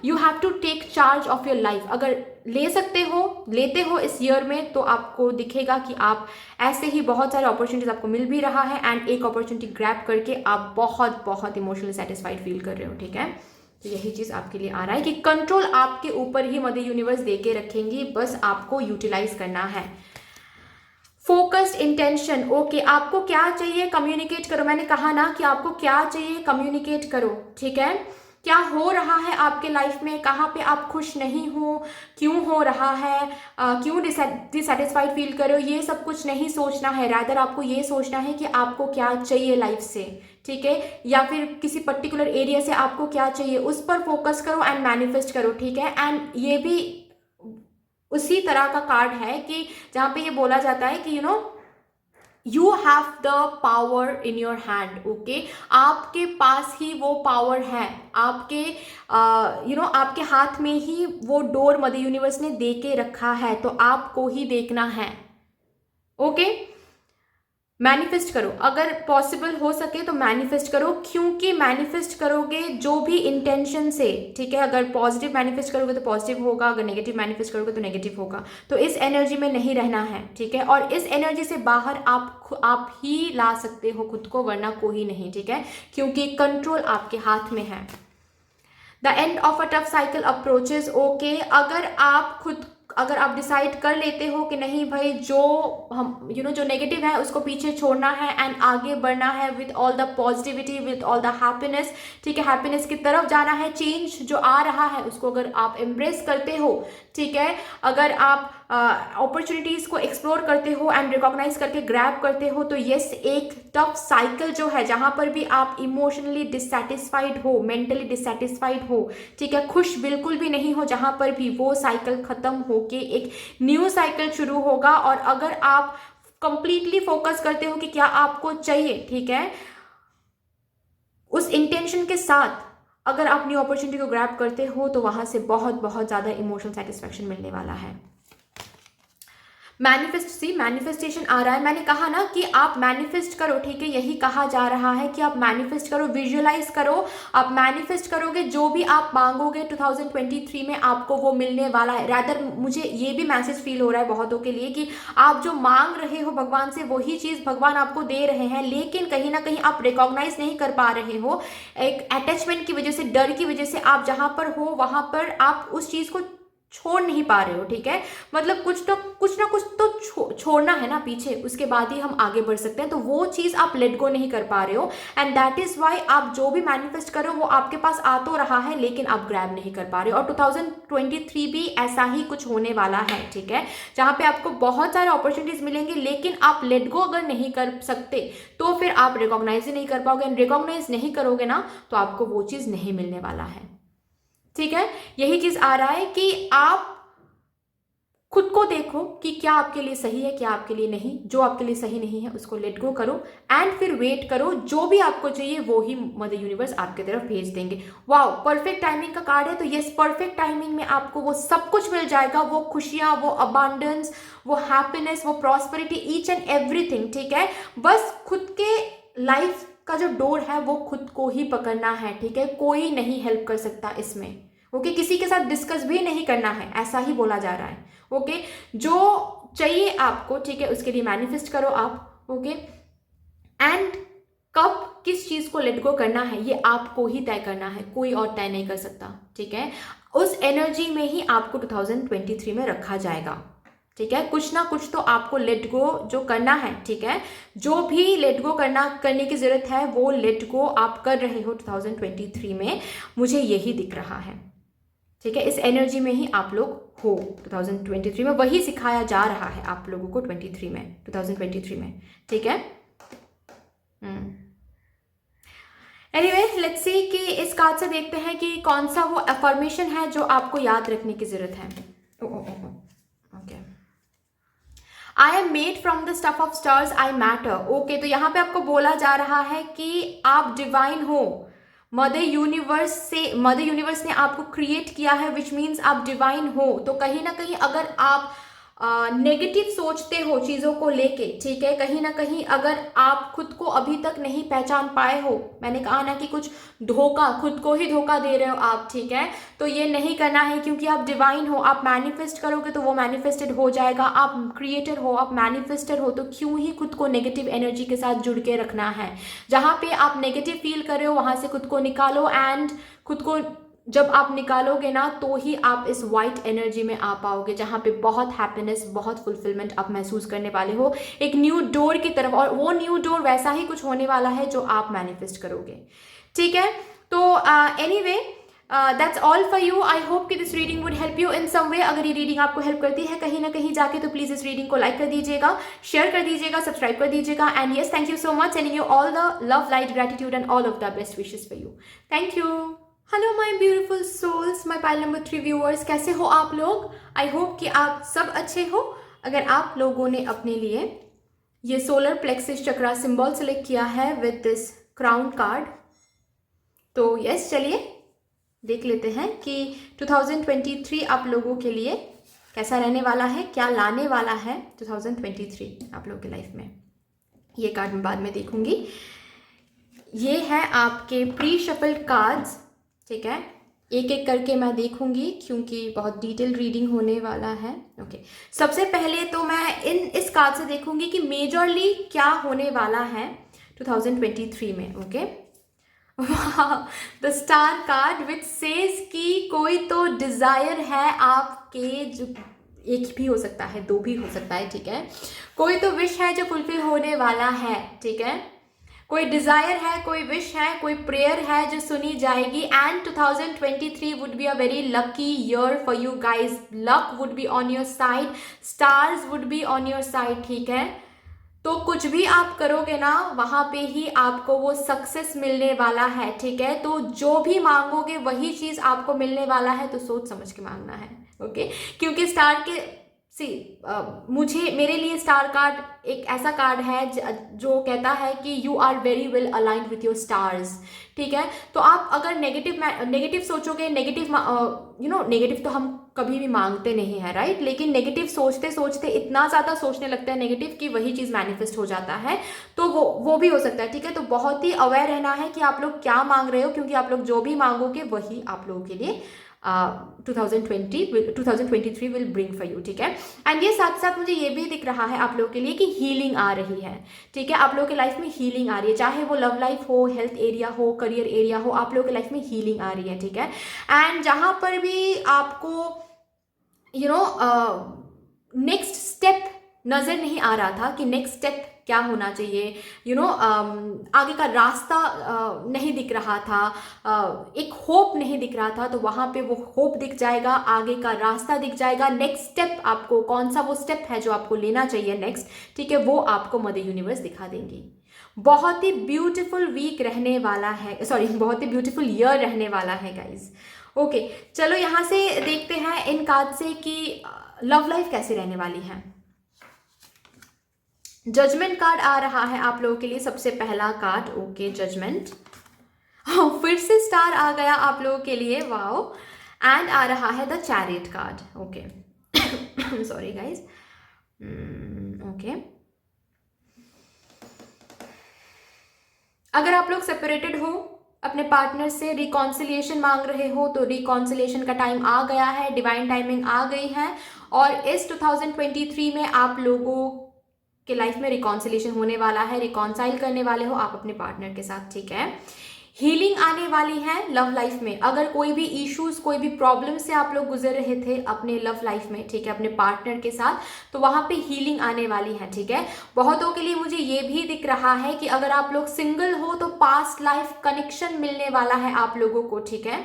Speaker 1: you have to take charge of your life, अगर ले सकते हो, लेते हो इस ईयर में, तो आपको दिखेगा कि आप ऐसे ही बहुत सारे अपॉर्चुनिटीज आपको मिल भी रहा है एंड एक अपॉर्चुनिटी ग्रैब करके आप बहुत बहुत इमोशनली सेटिस्फाइड फील कर रहे हो, ठीक है। तो यही चीज आपके लिए आ रहा है कि कंट्रोल आपके ऊपर ही मदर यूनिवर्स देके रखेंगी, बस आपको यूटिलाइज करना है। फोकस्ड इंटेंशन, ओके, आपको क्या चाहिए कम्युनिकेट करो। मैंने कहा ना कि आपको क्या चाहिए कम्युनिकेट करो, ठीक है। क्या हो रहा है आपके लाइफ में, कहाँ पे आप खुश नहीं हो, क्यों हो रहा है, क्यों डिससेटिस्फाइड फील कर रहे हो, ये सब कुछ नहीं सोचना है। रादर आपको ये सोचना है कि आपको क्या चाहिए लाइफ से, ठीक है, या फिर किसी पर्टिकुलर एरिया से आपको क्या चाहिए, उस पर फोकस करो एंड मैनिफेस्ट करो, ठीक है। एंड ये भी उसी तरह का कार्ड है कि जहाँ पे ये बोला जाता है कि you have the power in your hand, okay, आपके पास ही वो पावर है, आपके आपके हाथ में ही वो डोर मदर यूनिवर्स ने दे के रखा है, तो आपको ही देखना है, ओके। मैनिफेस्ट करो, अगर पॉसिबल हो सके तो मैनिफेस्ट करो, क्योंकि मैनिफेस्ट करोगे जो भी इंटेंशन से, ठीक है, अगर पॉजिटिव मैनिफेस्ट करोगे तो पॉजिटिव होगा, अगर नेगेटिव मैनिफेस्ट करोगे तो नेगेटिव होगा। तो इस एनर्जी में नहीं रहना है, ठीक है, और इस एनर्जी से बाहर आप ही ला सकते हो खुद को, वरना कोई नहीं, ठीक है, क्योंकि कंट्रोल आपके हाथ में है। The end of a tough cycle approaches. Okay, अगर आप डिसाइड कर लेते हो कि नहीं भाई, जो हम जो नेगेटिव है उसको पीछे छोड़ना है एंड आगे बढ़ना है with all the positivity, with all the happiness, ठीक है, हैप्पीनेस की तरफ जाना है, चेंज जो आ रहा है उसको अगर आप एम्ब्रेस करते हो, ठीक है, अगर आप अपॉर्चुनिटीज को एक्सप्लोर करते हो एंड रिकॉग्नाइज करके ग्रैब करते हो, तो यस, एक टफ साइकिल जो है जहां पर भी आप इमोशनली डिससेटिस्फाइड हो, मेंटली डिससेटिस्फाइड हो, ठीक है, खुश बिल्कुल भी नहीं हो, जहां पर भी वो साइकिल खत्म होके एक न्यू साइकिल शुरू होगा। और अगर आप कंप्लीटली फोकस करते हो कि क्या आपको चाहिए, ठीक है, उस इंटेंशन के साथ अगर आप न्यू अपॉर्चुनिटी को ग्रैब करते हो, तो वहां से बहुत बहुत ज्यादा इमोशनल सेटिस्फैक्शन मिलने वाला है। मैनिफेस्टेशन आ रहा है। मैंने कहा ना कि आप मैनिफेस्ट करो, ठीक है, यही कहा जा रहा है कि आप मैनिफेस्ट करो, विजुअलाइज करो, आप मैनिफेस्ट करोगे, जो भी आप मांगोगे 2023 में आपको वो मिलने वाला है। रादर मुझे ये भी मैसेज फील हो रहा है बहुतों के लिए कि आप जो मांग रहे हो भगवान से, वही चीज भगवान आपको दे रहे हैं, लेकिन कहीं ना कहीं आप रिकॉग्नाइज नहीं कर पा रहे हो, एक अटैचमेंट की वजह से, डर की वजह से, आप जहां पर हो वहां पर आप उस चीज को छोड़ नहीं पा रहे हो, ठीक है, मतलब कुछ ना कुछ तो छोड़ना है ना पीछे, उसके बाद ही हम आगे बढ़ सकते हैं। तो वो चीज आप लेट गो नहीं कर पा रहे हो, एंड दैट इज वाई आप जो भी मैनिफेस्ट करो वो आपके पास आ तो रहा है, लेकिन आप ग्रैब नहीं कर पा रहे हो। और 2023 भी ऐसा ही कुछ होने वाला है, ठीक है, जहां पे आपको बहुत सारे अपॉर्चुनिटीज मिलेंगे, लेकिन आप लेट गो अगर नहीं कर सकते तो फिर आप रिकॉग्नाइज ही नहीं कर पाओगे, एंड रिकॉग्नाइज नहीं करोगे ना तो आपको वो चीज नहीं मिलने वाला है, ठीक है। यही चीज आ रहा है कि आप खुद को देखो कि क्या आपके लिए सही है, क्या आपके लिए नहीं, जो आपके लिए सही नहीं है उसको लेट गो करो, एंड फिर वेट करो, जो भी आपको चाहिए वो ही मदर यूनिवर्स आपके तरफ भेज देंगे। वाओ, परफेक्ट टाइमिंग का कार्ड है, तो यस, परफेक्ट टाइमिंग में आपको वो सब कुछ मिल जाएगा, वो खुशियां, वो अबांडेंस, वो हैप्पीनेस, वो प्रॉस्पेरिटी, ईच एंड एवरीथिंग, ठीक है। बस खुद के लाइफ का जो डोर है वो खुद को ही पकड़ना है, ठीक है, कोई नहीं हेल्प कर सकता इसमें, ओके, किसी के साथ डिस्कस भी नहीं करना है, ऐसा ही बोला जा रहा है, ओके। जो चाहिए आपको, ठीक है, उसके लिए मैनिफेस्ट करो आप, ओके, एंड कब किस चीज को लेट गो करना है ये आपको ही तय करना है, कोई और तय नहीं कर सकता, ठीक है। उस एनर्जी में ही आपको 2023 में रखा जाएगा, ठीक है, कुछ ना कुछ तो आपको लेट गो जो करना है, ठीक है, जो भी लेट गो करने की जरूरत है वो लेट गो आप कर रहे हो 2023 में, मुझे यही दिख रहा है, ठीक है, इस एनर्जी में ही आप लोग हो 2023 में, वही सिखाया जा रहा है आप लोगों को 2023 में, ठीक है। एनीवे, लेट्स सी कि इस कार्ड से देखते हैं कि कौन सा वो अफर्मेशन है जो आपको याद रखने की जरूरत है। Okay, I am made from the stuff of stars, I matter. Okay, तो यहाँ पे आपको बोला जा रहा है कि आप डिवाइन हो, मदर यूनिवर्स ने आपको क्रिएट किया है, विच मीन्स आप डिवाइन हो। तो कहीं ना कहीं अगर आप नेगेटिव सोचते हो चीज़ों को लेके, ठीक है, कहीं ना कहीं अगर आप खुद को अभी तक नहीं पहचान पाए हो, मैंने कहा ना कि कुछ धोखा, खुद को ही धोखा दे रहे हो आप, ठीक है, तो ये नहीं करना है, क्योंकि आप डिवाइन हो, आप मैनिफेस्ट करोगे तो वो मैनिफेस्टेड हो जाएगा, आप क्रिएटर हो, आप मैनिफेस्टर हो, तो क्यों ही खुद को नेगेटिव एनर्जी के साथ जुड़ के रखना है। जहाँ पे आप नेगेटिव फील कर रहे हो वहाँ से खुद को निकालो, एंड खुद को जब आप निकालोगे ना तो ही आप इस वाइट एनर्जी में आ पाओगे, जहाँ पे बहुत हैप्पीनेस, बहुत फुलफिलमेंट आप महसूस करने वाले हो, एक न्यू डोर की तरफ, और वो न्यू डोर वैसा ही कुछ होने वाला है जो आप मैनिफेस्ट करोगे, ठीक है। तो anyway, that's all for you. I hope कि this reading would help you in some way. अगर ये रीडिंग आपको हेल्प करती है कहीं ना कहीं जाके, तो प्लीज इस रीडिंग को लाइक कर दीजिएगा, शेयर कर दीजिएगा, सब्सक्राइब कर दीजिएगा, and yes, thank you so much, sending you all the love, light, gratitude and all of the best wishes for you. Thank you. Hello my beautiful souls, my pile number 3 viewers, कैसे हो आप लोग? आई होप कि आप सब अच्छे हो। अगर आप लोगों ने अपने लिए ये सोलर प्लेक्सिस चक्रा सिंबल सेलेक्ट किया है विद दिस क्राउन कार्ड, तो यस, चलिए देख लेते हैं कि 2023 आप लोगों के लिए कैसा रहने वाला है, क्या लाने वाला है 2023 आप लोगों की लाइफ में। ये कार्ड मैं बाद में देखूंगी। ये है आपके प्री शफल्ड कार्ड्स, ठीक है, एक एक करके मैं देखूंगी क्योंकि बहुत डिटेल रीडिंग होने वाला है। ओके, सबसे पहले तो मैं इस कार्ड से देखूंगी कि मेजरली क्या होने वाला है 2023 में। ओके वाह, the star card which says कि कोई तो डिजायर है आपके, जो एक भी हो सकता है, दो भी हो सकता है, ठीक है। कोई तो विश है जो फुलफिल होने वाला है, ठीक है। कोई डिजायर है, कोई विश है, कोई प्रेयर है जो सुनी जाएगी। And 2023 would be a very lucky year for you guys. Luck would be on your side, stars would be on your side, ठीक है। तो कुछ भी आप करोगे ना, वहां पे ही आपको वो सक्सेस मिलने वाला है, ठीक है। तो जो भी मांगोगे वही चीज आपको मिलने वाला है, तो सोच समझ के मांगना है, ओके। क्योंकि स्टार के सी मुझे, मेरे लिए स्टार कार्ड एक ऐसा कार्ड है जो कहता है कि you are very well aligned with your stars, ठीक है। तो आप अगर नेगेटिव सोचोगे, नेगेटिव नेगेटिव तो हम कभी भी मांगते नहीं है, राइट। लेकिन नेगेटिव सोचते सोचते इतना ज़्यादा सोचने लगता है नेगेटिव कि वही चीज़ मैनिफेस्ट हो जाता है, तो वो भी हो सकता है, ठीक है। तो बहुत ही अवेयर रहना है कि आप लोग क्या मांग रहे हो, क्योंकि आप लोग जो भी मांगोगे वही आप लोगों के लिए 2023 विल ब्रिंग फॉर यू, ठीक है। एंड ये साथ साथ मुझे ये भी दिख रहा है आप लोगों के लिए कि हीलिंग आ रही है, ठीक है। आप लोगों के लाइफ में हीलिंग आ रही है, चाहे वो लव लाइफ हो, हेल्थ एरिया हो, करियर एरिया हो, आप लोगों के लाइफ में हीलिंग आ रही है, ठीक है। एंड जहां पर भी आपको नेक्स्ट स्टेप नजर नहीं आ रहा था कि नेक्स्ट स्टेप क्या होना चाहिए, आगे का रास्ता नहीं दिख रहा था, एक होप नहीं दिख रहा था, तो वहां पे वो होप दिख जाएगा, आगे का रास्ता दिख जाएगा। नेक्स्ट स्टेप आपको कौन सा वो स्टेप है जो आपको लेना चाहिए नेक्स्ट, ठीक है, वो आपको मदर यूनिवर्स दिखा देंगी। बहुत ही ब्यूटीफुल वीक रहने वाला है, सॉरी, बहुत ही ब्यूटीफुल ईयर रहने वाला है गाइज। ओके, चलो यहाँ से देखते हैं इन कार्ड से कि लव लाइफ कैसी रहने वाली है। जजमेंट कार्ड आ रहा है आप लोगों के लिए, सबसे पहला कार्ड, ओके, जजमेंट। फिर से स्टार आ गया आप लोगों के लिए, वाओ। एंड आ रहा है the chariot card, okay. Sorry guys, okay. अगर आप लोग सेपरेटेड हो, अपने पार्टनर से रिकॉन्सिलिएशन मांग रहे हो, तो रिकॉन्सिलिएशन का टाइम आ गया है, डिवाइन टाइमिंग आ गई है। और इस 2023 में आप लोगों के लाइफ में रिकॉन्सिलिएशन होने वाला है, रिकॉन्साइल करने वाले हो आप अपने पार्टनर के साथ, ठीक है। हीलिंग आने वाली है लव लाइफ में। अगर कोई भी इश्यूज, कोई भी प्रॉब्लम से आप लोग गुजर रहे थे अपने लव लाइफ में, ठीक है, अपने पार्टनर के साथ, तो वहां पे हीलिंग आने वाली है, ठीक है। बहुतों के लिए मुझे ये भी दिख रहा है कि अगर आप लोग सिंगल हो तो पास्ट लाइफ कनेक्शन मिलने वाला है आप लोगों को, ठीक है।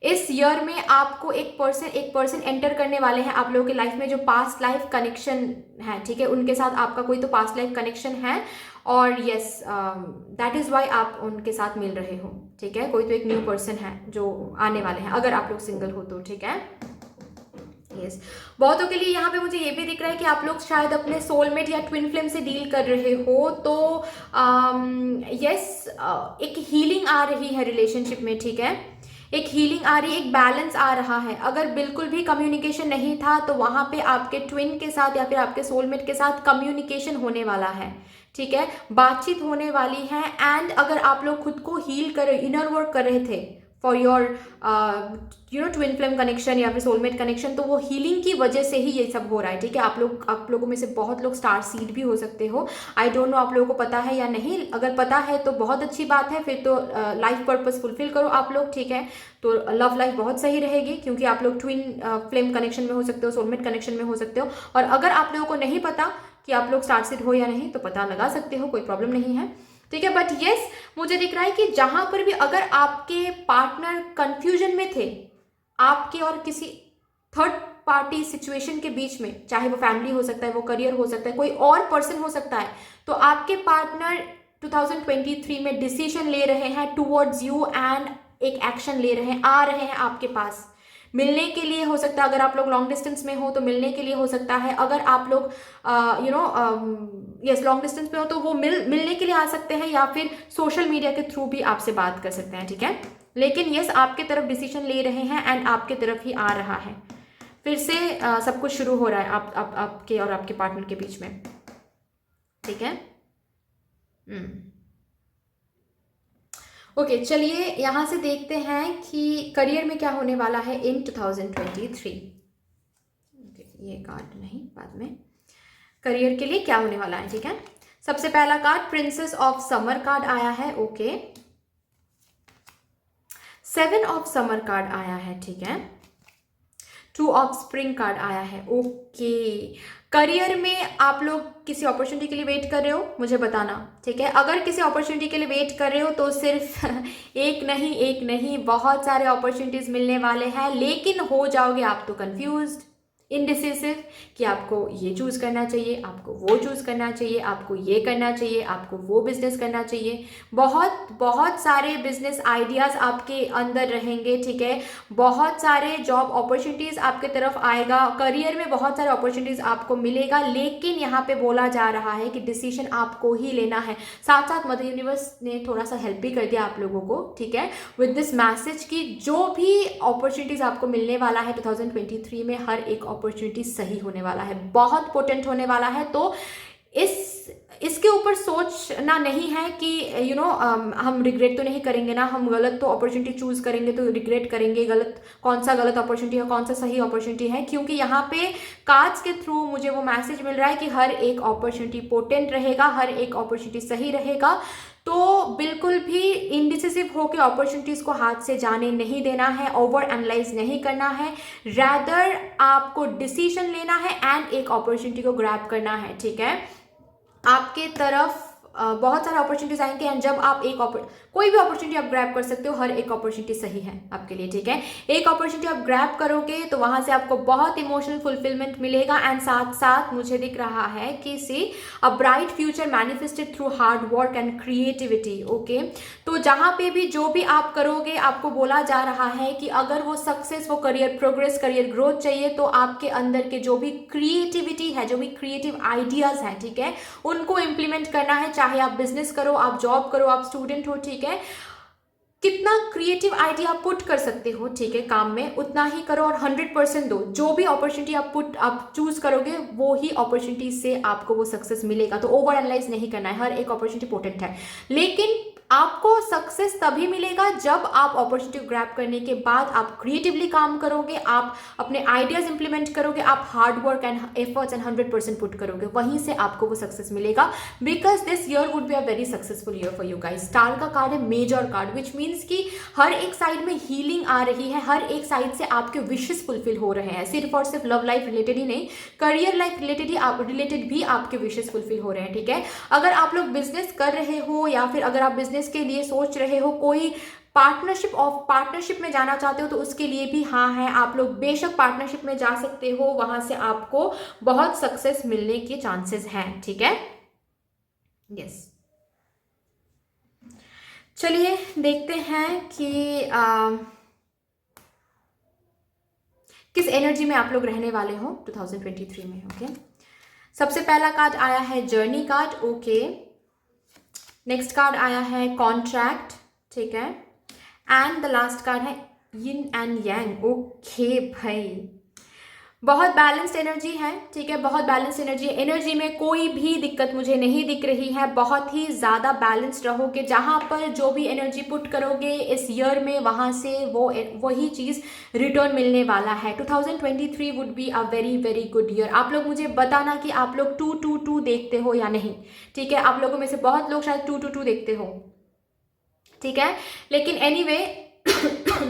Speaker 1: इस ईयर में आपको एक पर्सन एंटर करने वाले हैं आप लोगों के लाइफ में जो पास्ट लाइफ कनेक्शन है, ठीक है। उनके साथ आपका कोई तो पास्ट लाइफ कनेक्शन है, और यस, दैट इज वाई आप उनके साथ मिल रहे हो, ठीक है। कोई तो एक न्यू पर्सन है जो आने वाले हैं, अगर आप लोग सिंगल हो तो, ठीक है। यस, बहुतों के लिए यहाँ पे मुझे ये भी दिख रहा है कि आप लोग शायद अपने सोलमेट या ट्विन फ्लेम से डील कर रहे हो, तो यस, एक हीलिंग आ रही है रिलेशनशिप में, ठीक है। एक हीलिंग आ रही है, एक बैलेंस आ रहा है। अगर बिल्कुल भी कम्युनिकेशन नहीं था, तो वहां पे आपके ट्विन के साथ या फिर आपके सोलमेट के साथ कम्युनिकेशन होने वाला है, ठीक है, बातचीत होने वाली है। एंड अगर आप लोग खुद को हील कर, इनर वर्क कर रहे थे for your twin flame connection या फिर सोलमेट कनेक्शन, तो वो हीलिंग की वजह से ही ये सब हो रहा है, ठीक है। आप लोगों में से बहुत लोग स्टार सीड भी हो सकते हो, आई डोंट नो आप लोगों को पता है या नहीं। अगर पता है तो बहुत अच्छी बात है, फिर तो लाइफ पर्पस फुलफिल करो आप लोग, ठीक है। तो लव लाइफ बहुत सही रहेगी, क्योंकि आप लोग ट्विन फ्लेम कनेक्शन में हो सकते हो, सोलमेट कनेक्शन में हो सकते हो। और अगर आप लोगों को नहीं पता कि आप लोग स्टार सीड हो या नहीं, तो पता लगा सकते हो, कोई प्रॉब्लम नहीं है, ठीक है। बट यस, मुझे दिख रहा है कि जहां पर भी अगर आपके पार्टनर कंफ्यूजन में थे, आपके और किसी थर्ड पार्टी सिचुएशन के बीच में, चाहे वो फैमिली हो सकता है, वो करियर हो सकता है, कोई और पर्सन हो सकता है, तो आपके पार्टनर 2023 में डिसीजन ले रहे हैं टूवर्ड्स यू एंड एक एक्शन ले रहे हैं, आ रहे हैं आपके पास मिलने के लिए, हो सकता है। अगर आप लोग लॉन्ग डिस्टेंस में हो तो मिलने के लिए हो सकता है। अगर आप लोग यस लॉन्ग डिस्टेंस में हो तो वो मिलने के लिए आ सकते हैं, या फिर सोशल मीडिया के थ्रू भी आपसे बात कर सकते हैं, ठीक है। लेकिन यस, आपके तरफ डिसीजन ले रहे हैं एंड आपके तरफ ही आ रहा है। फिर से सब कुछ शुरू हो रहा है आपके और आपके पार्टनर के बीच में, ठीक है। ओके, चलिए यहाँ से देखते हैं कि करियर में क्या होने वाला है इन 2023। ये कार्ड नहीं, बाद में। करियर के लिए क्या होने वाला है, ठीक है। सबसे पहला card princess of summer card आया है, ओके। 7 ऑफ समर कार्ड आया है, ठीक है। 2 ऑफ स्प्रिंग कार्ड आया है। ओके, करियर में आप लोग किसी अपॉर्चुनिटी के लिए वेट कर रहे हो, मुझे बताना, ठीक है। अगर किसी अपॉर्चुनिटी के लिए वेट कर रहे हो तो सिर्फ एक नहीं बहुत सारे अपॉर्चुनिटीज मिलने वाले हैं, लेकिन हो जाओगे आप तो कंफ्यूज्ड, इनडिसिसिव कि आपको ये चूज़ करना चाहिए, आपको वो चूज़ करना चाहिए, आपको ये करना चाहिए, आपको वो बिजनेस करना चाहिए। बहुत बहुत सारे बिजनेस आइडियाज़ आपके अंदर रहेंगे, ठीक है। बहुत सारे जॉब अपॉर्चुनिटीज़ आपके तरफ आएगा, करियर में बहुत सारे अपॉर्चुनिटीज़ आपको मिलेगा, लेकिन यहाँ पे बोला जा रहा है कि डिसीजन आपको ही लेना है। साथ साथ मदर यूनिवर्स ने थोड़ा सा हेल्प भी कर दिया आप लोगों को, ठीक है, विद दिस मैसेज की जो भी अपॉर्चुनिटीज़ आपको मिलने वाला है 2023 में, हर एक अपॉर्चुनिटी सही होने वाला है, बहुत पोटेंट होने वाला है। तो इसके ऊपर सोचना नहीं है कि हम रिग्रेट तो नहीं करेंगे ना, हम गलत तो अपॉर्चुनिटी चूज करेंगे तो रिग्रेट करेंगे, गलत कौन सा गलत अपॉर्चुनिटी है, कौन सा सही अपॉर्चुनिटी है, क्योंकि यहाँ पे कार्ड्स के थ्रू मुझे वो मैसेज मिल रहा है कि हर एक अपॉर्चुनिटी पोटेंट रहेगा, हर एक अपॉर्चुनिटी सही रहेगा। तो बिल्कुल भी इंडिसिसिव होकर अपॉर्चुनिटीज़ को हाथ से जाने नहीं देना है, ओवर एनालाइज नहीं करना है, रैदर आपको डिसीजन लेना है एंड एक अपॉर्चुनिटी को ग्रैब करना है, ठीक है। आपके तरफ बहुत सारे अपॉर्चुनिटीज आएंगे एंड जब आप कोई भी अपॉर्चुनिटी आप ग्रैब कर सकते हो, हर एक अपॉर्चुनिटी सही है आपके लिए, ठीक है। एक अपॉर्चुनिटी आप ग्रैब करोगे तो वहां से आपको बहुत इमोशनल फुलफिलमेंट मिलेगा एंड साथ साथ मुझे दिख रहा है कि see a bright future manifested through hard work and creativity. Okay, तो जहां पे भी जो भी आप करोगे, आपको बोला जा रहा है कि अगर वो सक्सेस, वो करियर प्रोग्रेस, करियर ग्रोथ चाहिए तो आपके अंदर के जो भी क्रिएटिविटी है, जो भी क्रिएटिव आइडियाज हैं, ठीक है, उनको इम्प्लीमेंट करना है। चाहे आप बिजनेस करो, आप जॉब करो, आप स्टूडेंट हो, ठीक है, कितना क्रिएटिव आइडिया आप पुट कर सकते हो, ठीक है, काम में उतना ही करो और 100% दो। जो भी अपॉर्चुनिटी आप चूज करोगे वो ही अपॉर्चुनिटी से आपको वो सक्सेस मिलेगा। तो ओवर एनालाइज नहीं करना है, हर एक अपॉर्चुनिटी पोटेंट है, लेकिन आपको सक्सेस तभी मिलेगा जब आप अपॉर्चुनिटी ग्रैब करने के बाद आप क्रिएटिवली काम करोगे, आप अपने आइडियाज इंप्लीमेंट करोगे, आप hard work and efforts and 100% put करोगे, वहीं से आपको वो सक्सेस मिलेगा। Because this year would be a very successful year for you guys. Star का कार्ड है मेजर कार्ड, विच मीन्स कि हर एक साइड में हीलिंग आ रही है, हर एक साइड से आपके विशेस फुलफिल हो रहे हैं, सिर्फ और सिर्फ लव लाइफ रिलेटेड ही नहीं, करियर लाइफ रिलेटेड भी आपके विशेस फुलफिल हो रहे हैं, ठीक है। अगर आप लोग बिजनेस कर रहे हो या फिर अगर आप बिजनेस के लिए सोच रहे हो, कोई पार्टनरशिप में जाना चाहते हो तो उसके लिए भी हाँ है, आप लोग बेशक पार्टनरशिप में जा सकते हो, वहां से आपको बहुत सक्सेस मिलने के चांसेस हैं, ठीक है। यस, चलिए देखते हैं कि किस एनर्जी में आप लोग रहने वाले हो 2023 में। ओके, सबसे पहला कार्ड आया है journey card. Okay, next card आया है कॉन्ट्रैक्ट, ठीक है, एंड द लास्ट कार्ड है यिन एंड यांग। ओके भाई, बहुत बैलेंस्ड एनर्जी है, ठीक है, बहुत बैलेंस्ड एनर्जी है। एनर्जी में कोई भी दिक्कत मुझे नहीं दिख रही है, बहुत ही ज़्यादा बैलेंस्ड रहोगे। जहाँ पर जो भी एनर्जी पुट करोगे इस ईयर में, वहाँ से वही चीज़ रिटर्न मिलने वाला है। 2023 would be a very very good year. आप लोग मुझे बताना कि आप लोग 222 देखते हो या नहीं, ठीक है। आप लोगों में से बहुत लोग शायद 222 देखते हो, ठीक है, लेकिन एनीवे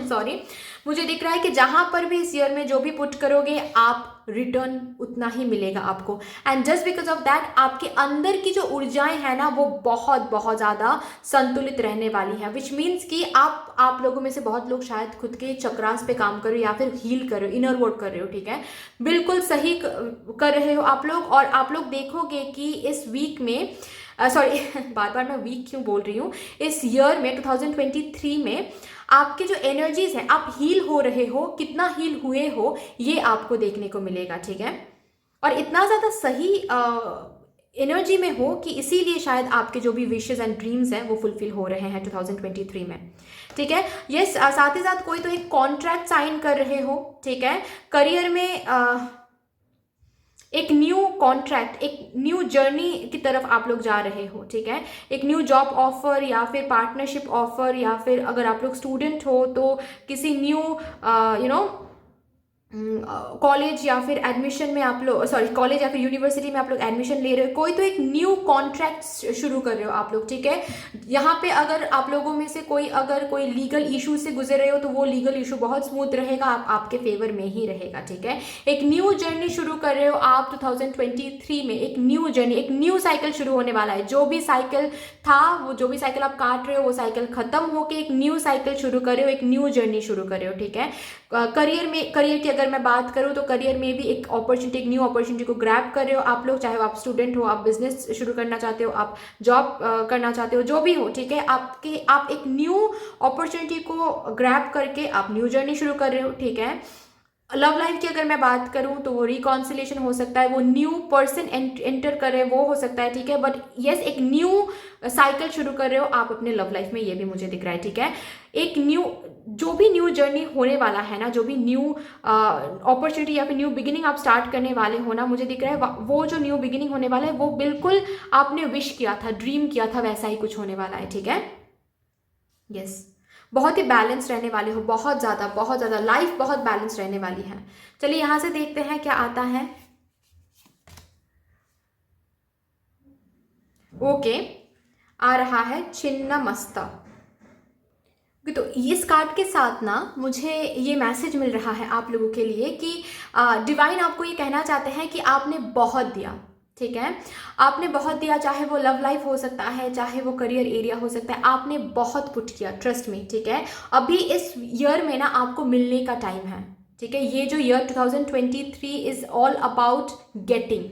Speaker 1: सॉरी, मुझे दिख रहा है कि जहां पर भी इस ईयर में जो भी पुट करोगे आप रिटर्न उतना ही मिलेगा आपको। And just because of that आपके अंदर की जो ऊर्जाएं हैं ना, वो बहुत बहुत ज़्यादा संतुलित रहने वाली है, विच मीन्स कि आप लोगों में से बहुत लोग शायद खुद के चक्रास पे काम कर रहे हो या फिर हील कर रहे हो, इनर वर्क कर रहे हो, ठीक है, बिल्कुल सही कर रहे हो आप लोग। और आप लोग देखोगे कि इस वीक में सॉरी बार बार मैं वीक क्यों बोल रही हूँ, इस ईयर में 2023 में आपके जो एनर्जीज हैं, आप हील हो रहे हो, कितना हील हुए हो ये आपको देखने को मिलेगा, ठीक है। और इतना ज़्यादा सही एनर्जी में हो कि इसीलिए शायद आपके जो भी विशेस एंड ड्रीम्स हैं वो फुलफिल हो रहे हैं 2023 में, ठीक है। यस, साथ ही साथ कोई तो एक कॉन्ट्रैक्ट साइन कर रहे हो, ठीक है, करियर में एक न्यू कॉन्ट्रैक्ट, एक न्यू जर्नी की तरफ आप लोग जा रहे हो, ठीक है, एक न्यू जॉब ऑफर या फिर पार्टनरशिप ऑफर, या फिर अगर आप लोग स्टूडेंट हो तो किसी न्यू कॉलेज या फिर एडमिशन में आप लोग, सॉरी, कॉलेज या फिर यूनिवर्सिटी में आप लोग एडमिशन ले रहे हो, कोई तो एक न्यू कॉन्ट्रैक्ट शुरू कर रहे हो आप लोग, ठीक है। यहाँ पे अगर आप लोगों में से कोई अगर कोई लीगल इशू से गुजर रहे हो तो वो लीगल इशू बहुत स्मूथ रहेगा, आपके फेवर में ही रहेगा, ठीक है। एक न्यू जर्नी शुरू कर रहे हो आप 2023 में, एक न्यू जर्नी, एक न्यू साइकिल शुरू होने वाला है। जो भी साइकिल था, वो जो भी साइकिल आप काट रहे हो, वो साइकिल खत्म होके एक न्यू साइकिल शुरू कर रहे हो, एक न्यू जर्नी शुरू कर रहे हो, ठीक है। करियर की अगर मैं बात करूं तो करियर में भी एक अपॉर्चुनिटी, एक न्यू अपॉर्चुनिटी को ग्रैब कर रहे हो आप लोग, चाहे वो आप स्टूडेंट हो, आप बिजनेस शुरू करना चाहते हो, आप जॉब करना चाहते हो, जो भी हो, ठीक है। आप एक न्यू अपॉर्चुनिटी को ग्रैब करके आप न्यू जर्नी शुरू कर रहे हो, ठीक है। लव लाइफ की अगर मैं बात करूं तो वो रिकॉन्सिलेशन हो सकता है, वो न्यू पर्सन एंटर कर रहे हैं वो हो सकता है, ठीक है। बट यस, एक न्यू साइकिल शुरू कर रहे हो आप अपने लव लाइफ में, ये भी मुझे दिख रहा है, ठीक है। एक न्यू, जो भी न्यू जर्नी होने वाला है ना, जो भी न्यू अपॉर्चुनिटी या फिर न्यू बिगिनिंग आप स्टार्ट करने वाले हो ना, मुझे दिख रहा है वो जो न्यू बिगिनिंग होने वाला है वो बिल्कुल आपने विश किया था, ड्रीम किया था, वैसा ही कुछ होने वाला है, ठीक है। यस, बहुत ही बैलेंस रहने वाले हो, बहुत ज़्यादा लाइफ बहुत बैलेंस रहने वाली है। चलिए यहाँ से देखते हैं क्या आता है। ओके, आ रहा है छिन्न मस्ता। तो इस कार्ड के साथ ना मुझे ये मैसेज मिल रहा है आप लोगों के लिए कि डिवाइन आपको ये कहना चाहते हैं कि आपने बहुत दिया, ठीक है। आपने बहुत दिया, चाहे वो लव लाइफ हो सकता है, चाहे वो करियर एरिया हो सकता है, आपने बहुत पुट किया, ट्रस्ट में, ठीक है। अभी इस ईयर में ना आपको मिलने का टाइम है, ठीक है। ये जो year 2023 is all about getting,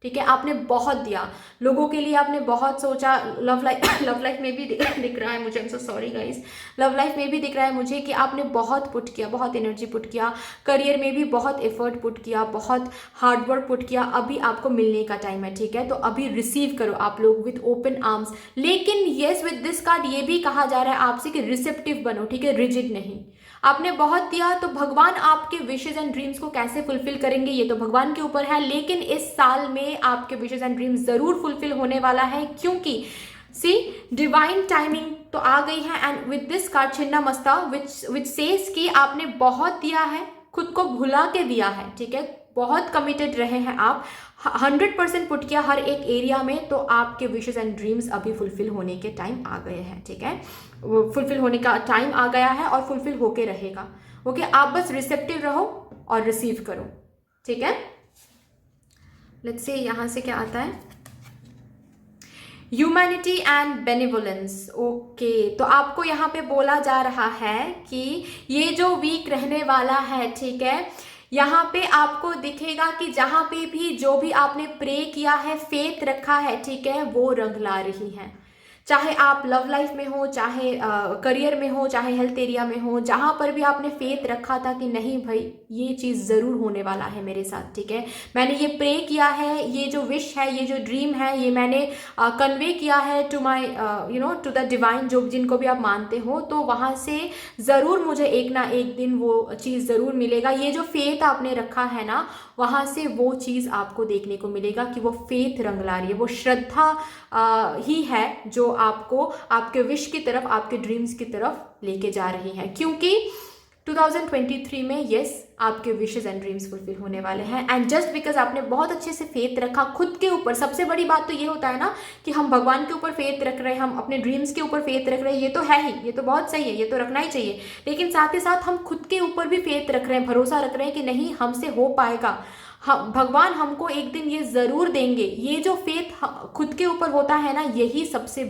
Speaker 1: ठीक है। आपने बहुत दिया लोगों के लिए, आपने बहुत सोचा। लव लाइफ में भी दिख रहा है मुझे, I am so sorry guys, love life में भी दिख रहा है मुझे कि आपने बहुत पुट किया, बहुत एनर्जी पुट किया। करियर में भी बहुत एफर्ट पुट किया, बहुत हार्डवर्क पुट किया। अभी आपको मिलने का टाइम है, ठीक है। तो अभी रिसीव करो आप लोग विथ ओपन आर्म्स। लेकिन येस, विद दिस कार्ड ये भी कहा जा रहा है आपसे कि रिसेप्टिव बनो, ठीक है, रिजिड नहीं। आपने बहुत दिया तो भगवान आपके विशेज एंड ड्रीम्स को कैसे फुलफिल करेंगे ये तो भगवान के ऊपर है, लेकिन इस साल में आपके विशेज एंड ड्रीम्स जरूर फुलफिल होने वाला है, क्योंकि सी डिवाइन टाइमिंग तो आ गई है। And with this card Chhinnamasta which says कि आपने बहुत दिया है, खुद को भुला के दिया है, ठीक है। बहुत कमिटेड रहे हैं आप, 100% पुट किया हर एक एरिया में, तो आपके विशेज एंड ड्रीम्स अभी फुलफिल होने के टाइम आ गए हैं, ठीक है। फुलफिल होने का टाइम आ गया है और फुलफिल होके रहेगा, ओके। आप बस रिसेप्टिव रहो और रिसीव करो, ठीक है। लेट्स से यहाँ से क्या आता है, ह्यूमैनिटी एंड बेनिवोलेंस। ओके, तो आपको यहाँ पे बोला जा रहा है कि ये जो वीक रहने वाला है, ठीक है, यहाँ पे आपको दिखेगा कि जहाँ पे भी जो भी आपने प्रे किया है, फेथ रखा है, ठीक है, वो रंग ला रही है। चाहे आप लव लाइफ में हो, चाहे करियर में हो, चाहे हेल्थ एरिया में हो, जहाँ पर भी आपने फेथ रखा था कि नहीं भाई ये चीज़ ज़रूर होने वाला है मेरे साथ, ठीक है, मैंने ये प्रे किया है, ये जो विश है, ये जो ड्रीम है, ये मैंने कन्वे किया है to my to the divine, जो जिनको भी आप मानते हो, तो वहाँ से ज़रूर मुझे एक ना एक दिन वो चीज़ ज़रूर मिलेगा। ये जो फेथ आपने रखा है ना, वहाँ से वो चीज़ आपको देखने को मिलेगा कि वो फेथ रंग ला रही है, वो श्रद्धा ही है जो आपको आपके विश की तरफ, आपके ड्रीम्स की तरफ लेके जा रही है, क्योंकि 2023 में यस आपके विशेस एंड ड्रीम्स फुलफिल होने वाले हैं। एंड जस्ट बिकॉज आपने बहुत अच्छे से फेथ रखा खुद के ऊपर। सबसे बड़ी बात तो ये होता है ना कि हम भगवान के ऊपर फेथ रख रहे हैं, हम अपने ड्रीम्स के ऊपर फेथ रख रहे हैं, ये तो है ही, ये तो बहुत सही है, ये तो रखना ही चाहिए। लेकिन साथ ही साथ हम खुद के ऊपर भी फेथ रख रहे हैं, भरोसा रख रहे हैं कि नहीं हमसे हो पाएगा, हम भगवान हमको एक दिन ये ज़रूर देंगे। ये जो फेथ खुद के ऊपर होता है ना, यही सबसे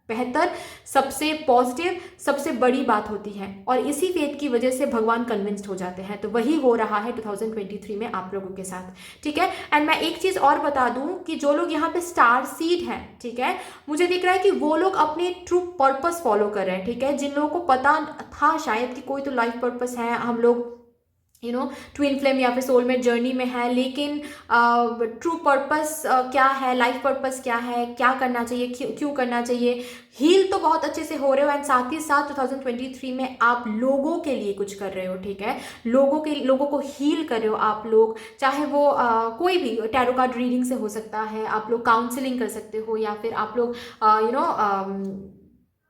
Speaker 1: बेहतर, सबसे पॉजिटिव, सबसे बड़ी बात होती है, और इसी फेथ की वजह से भगवान कन्विंस्ड हो जाते हैं। तो वही हो रहा है 2023 में आप लोगों के साथ, ठीक है। एंड मैं एक चीज़ और बता दूं कि जो लोग यहाँ पे स्टार सीड हैं, ठीक है, मुझे दिख रहा है कि वो लोग अपने ट्रू पर्पस फॉलो कर रहे हैं, ठीक है। जिन लोगों को पता था शायद कि कोई तो लाइफ पर्पस है, हम लोग ट्विन फ्लेम या फिर सोलमेट जर्नी में है, लेकिन ट्रू पर्पस क्या है, लाइफ पर्पस क्या है, क्या करना चाहिए, क्यों करना चाहिए, हील तो बहुत अच्छे से हो रहे हो। एंड साथ ही साथ 2023 में आप लोगों के लिए कुछ कर रहे हो, ठीक है, लोगों को हील कर रहे हो आप लोग, चाहे वो कोई भी टैरो कार्ड रीडिंग से हो सकता है, आप लोग काउंसलिंग कर सकते हो, या फिर आप लोग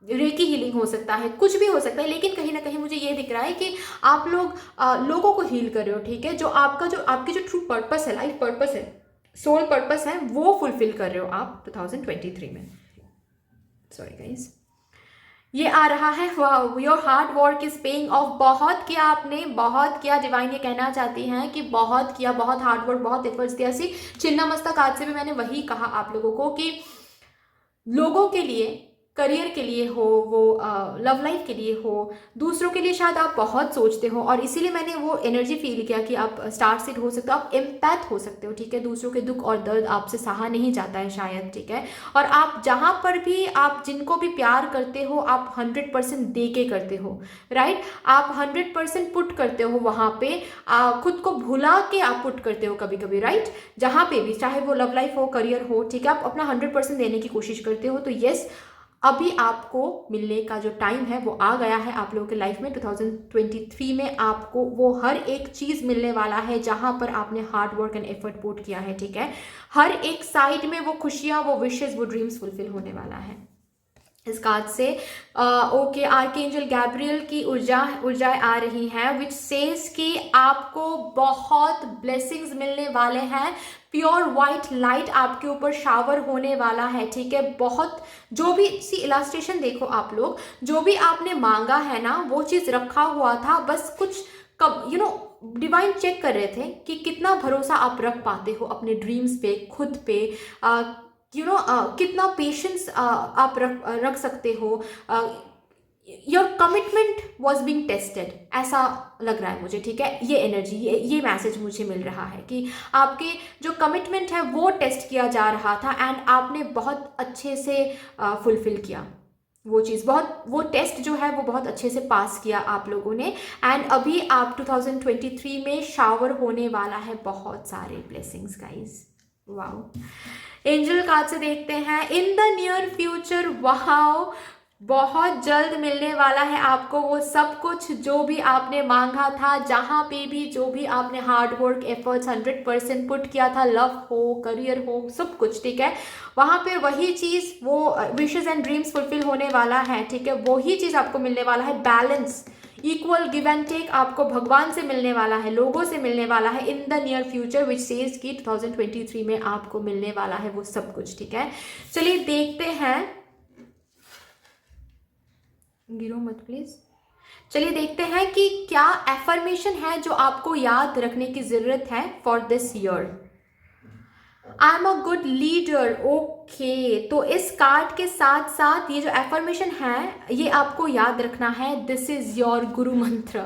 Speaker 1: रेकी हीलिंग हो सकता है, कुछ भी हो सकता है, लेकिन कहीं ना कहीं मुझे ये दिख रहा है कि आप लोग लोगों को हील कर रहे हो, ठीक है। जो आपकी जो ट्रू पर्पस है, लाइफ पर्पस है, सोल पर्पस है, वो फुलफिल कर रहे हो आप 2023 में। सॉरी गाइज, ये आ रहा है, your hard work is paying off. बहुत किया आपने, बहुत किया। डिवाइन ये कहना चाहती हैं कि बहुत किया, बहुत हार्ड वर्क, बहुत एफर्ट्स दिया। सी चिन्ना मस्तक आज से भी मैंने वही कहा आप लोगों को कि लोगों के लिए, करियर के लिए हो, वो लव लाइफ के लिए हो, दूसरों के लिए शायद आप बहुत सोचते हो, और इसीलिए मैंने वो एनर्जी फील किया कि आप स्टार सीड हो सकते हो, आप एम्पैथ हो सकते हो, ठीक है। दूसरों के दुख और दर्द आपसे सहा नहीं जाता है शायद, ठीक है। और आप जहाँ पर भी, आप जिनको भी प्यार करते हो, आप 100% दे के करते हो, राइट। आप 100% पुट करते हो वहाँ पे, खुद को भुला के आप पुट करते हो कभी कभी, राइट। जहाँ पे भी, चाहे वो लव लाइफ हो, करियर हो, ठीक है, आप अपना 100% देने की कोशिश करते हो। तो यस, अभी आपको मिलने का जो टाइम है वो आ गया है आप लोगों के लाइफ में। 2023 में आपको वो हर एक चीज़ मिलने वाला है जहां पर आपने hard work and effort put किया है, ठीक है। हर एक साइड में वो खुशियां, वो विशेस, वो ड्रीम्स फुलफिल होने वाला है इस कार्ड से। ओके, आर्कएंजल गैब्रियल की ऊर्जाएं आ रही हैं, विच सेज कि आपको बहुत ब्लेसिंग्स मिलने वाले हैं। प्योर वाइट लाइट आपके ऊपर शावर होने वाला है, ठीक है। बहुत, जो भी सी इलास्ट्रेशन देखो आप लोग, जो भी आपने मांगा है ना, वो चीज़ रखा हुआ था, बस कुछ कब डिवाइन चेक कर रहे थे कि कितना भरोसा आप रख पाते हो अपने ड्रीम्स पे, खुद पे, कितना पेशेंस आप रख सकते हो। Your commitment was being tested, ऐसा लग रहा है मुझे, ठीक है। ये एनर्जी, ये मैसेज मुझे मिल रहा है कि आपके जो कमिटमेंट है वो टेस्ट किया जा रहा था, एंड आपने बहुत अच्छे से फुलफिल किया वो चीज़, बहुत, वो टेस्ट जो है वो बहुत अच्छे से पास किया आप लोगों ने। एंड अभी आप 2023 में शावर होने वाला है बहुत सारे blessings guys. Wow, angel card से देखते हैं, in the near future, wow, बहुत जल्द मिलने वाला है आपको वो सब कुछ जो भी आपने मांगा था, जहाँ पे भी जो भी आपने हार्ड वर्क, एफर्ट्स 100% पुट किया था, लव हो, करियर हो, सब कुछ, ठीक है। वहाँ पे वही चीज़, वो विशेस एंड ड्रीम्स फुलफिल होने वाला है, ठीक है। वही चीज़ आपको मिलने वाला है, balance, equal give and take आपको भगवान से मिलने वाला है, लोगों से मिलने वाला है in the near future, which says कि 2023 में आपको मिलने वाला है वो सब कुछ, ठीक है। चलिए देखते हैं, गिरो मत प्लीज। चलिए देखते हैं कि क्या एफर्मेशन है जो आपको याद रखने की जरूरत है for this year. I am a good leader, okay. तो इस कार्ड के साथ साथ ये जो एफर्मेशन है ये आपको याद रखना है, दिस इज योर गुरु मंत्र,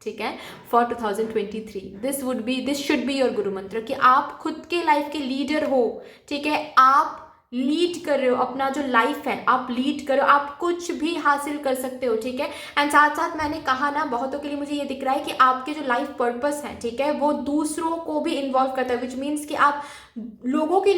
Speaker 1: ठीक है, for 2023। This should be your गुरु मंत्र कि आप खुद के लाइफ के लीडर हो, ठीक है। आप लीड कर रहे हो अपना जो लाइफ है, आप लीड करो, आप कुछ भी हासिल कर सकते हो, ठीक है। एंड साथ साथ मैंने कहा ना, बहुतों के लिए मुझे ये दिख रहा है कि आपके जो लाइफ पर्पस है, ठीक है, वो दूसरों को भी इन्वॉल्व करता है, विच मीन्स कि आप लोगों के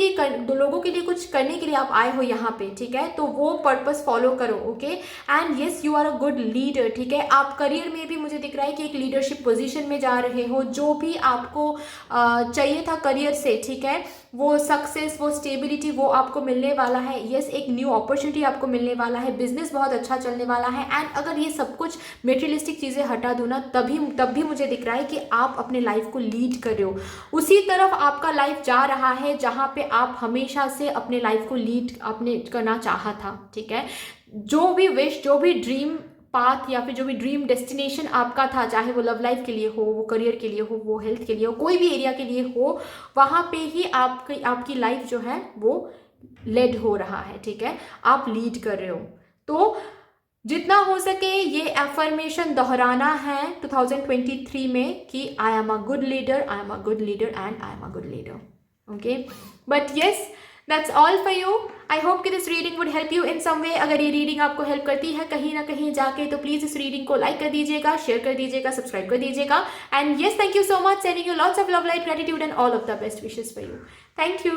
Speaker 1: लिए कुछ करने के लिए आप आए हो यहाँ पे, ठीक है। तो वो पर्पस फॉलो करो, okay. And yes, you are a good leader, ठीक है। आप करियर में भी मुझे दिख रहा है कि एक लीडरशिप पोजीशन में जा रहे हो, जो भी आपको चाहिए था करियर से, ठीक है, वो सक्सेस, वो स्टेबिलिटी, वो आपको मिलने वाला है। यस, एक न्यू अपॉर्चुनिटी आपको मिलने वाला है, बिजनेस बहुत अच्छा चलने वाला है। एंड अगर ये सब कुछ मेटेरियलिस्टिक चीज़ें हटा दो ना, तब भी मुझे दिख रहा है कि आप अपने लाइफ को लीड कर रहे हो, उसी तरफ आपका लाइफ जा रहा है जहाँ पे आप हमेशा से अपने लाइफ को लीड आपने करना चाहा था, ठीक है। जो भी विश, जो भी ड्रीम पाथ या फिर जो भी ड्रीम डेस्टिनेशन आपका था, चाहे वो लव लाइफ के लिए हो, वो करियर के लिए हो, वो हेल्थ के लिए हो, कोई भी एरिया के लिए हो, वहाँ पे ही आपकी लाइफ जो है वो लेड हो रहा है, ठीक है। आप लीड कर रहे हो। तो जितना हो सके ये एफर्मेशन दोहराना है 2023 में कि I am a good leader, I am a good leader and I am a good leader, okay. But yes, that's all for you. I hope कि this reading would help you in some way. अगर ये रीडिंग आपको हेल्प करती है कहीं ना कहीं जाके, तो प्लीज इस रीडिंग को लाइक कर दीजिएगा, शेयर कर दीजिएगा, सब्सक्राइब कर दीजिएगा। And yes, thank you so much, sending you lots of love, light, gratitude and all of the best wishes for you. Thank you.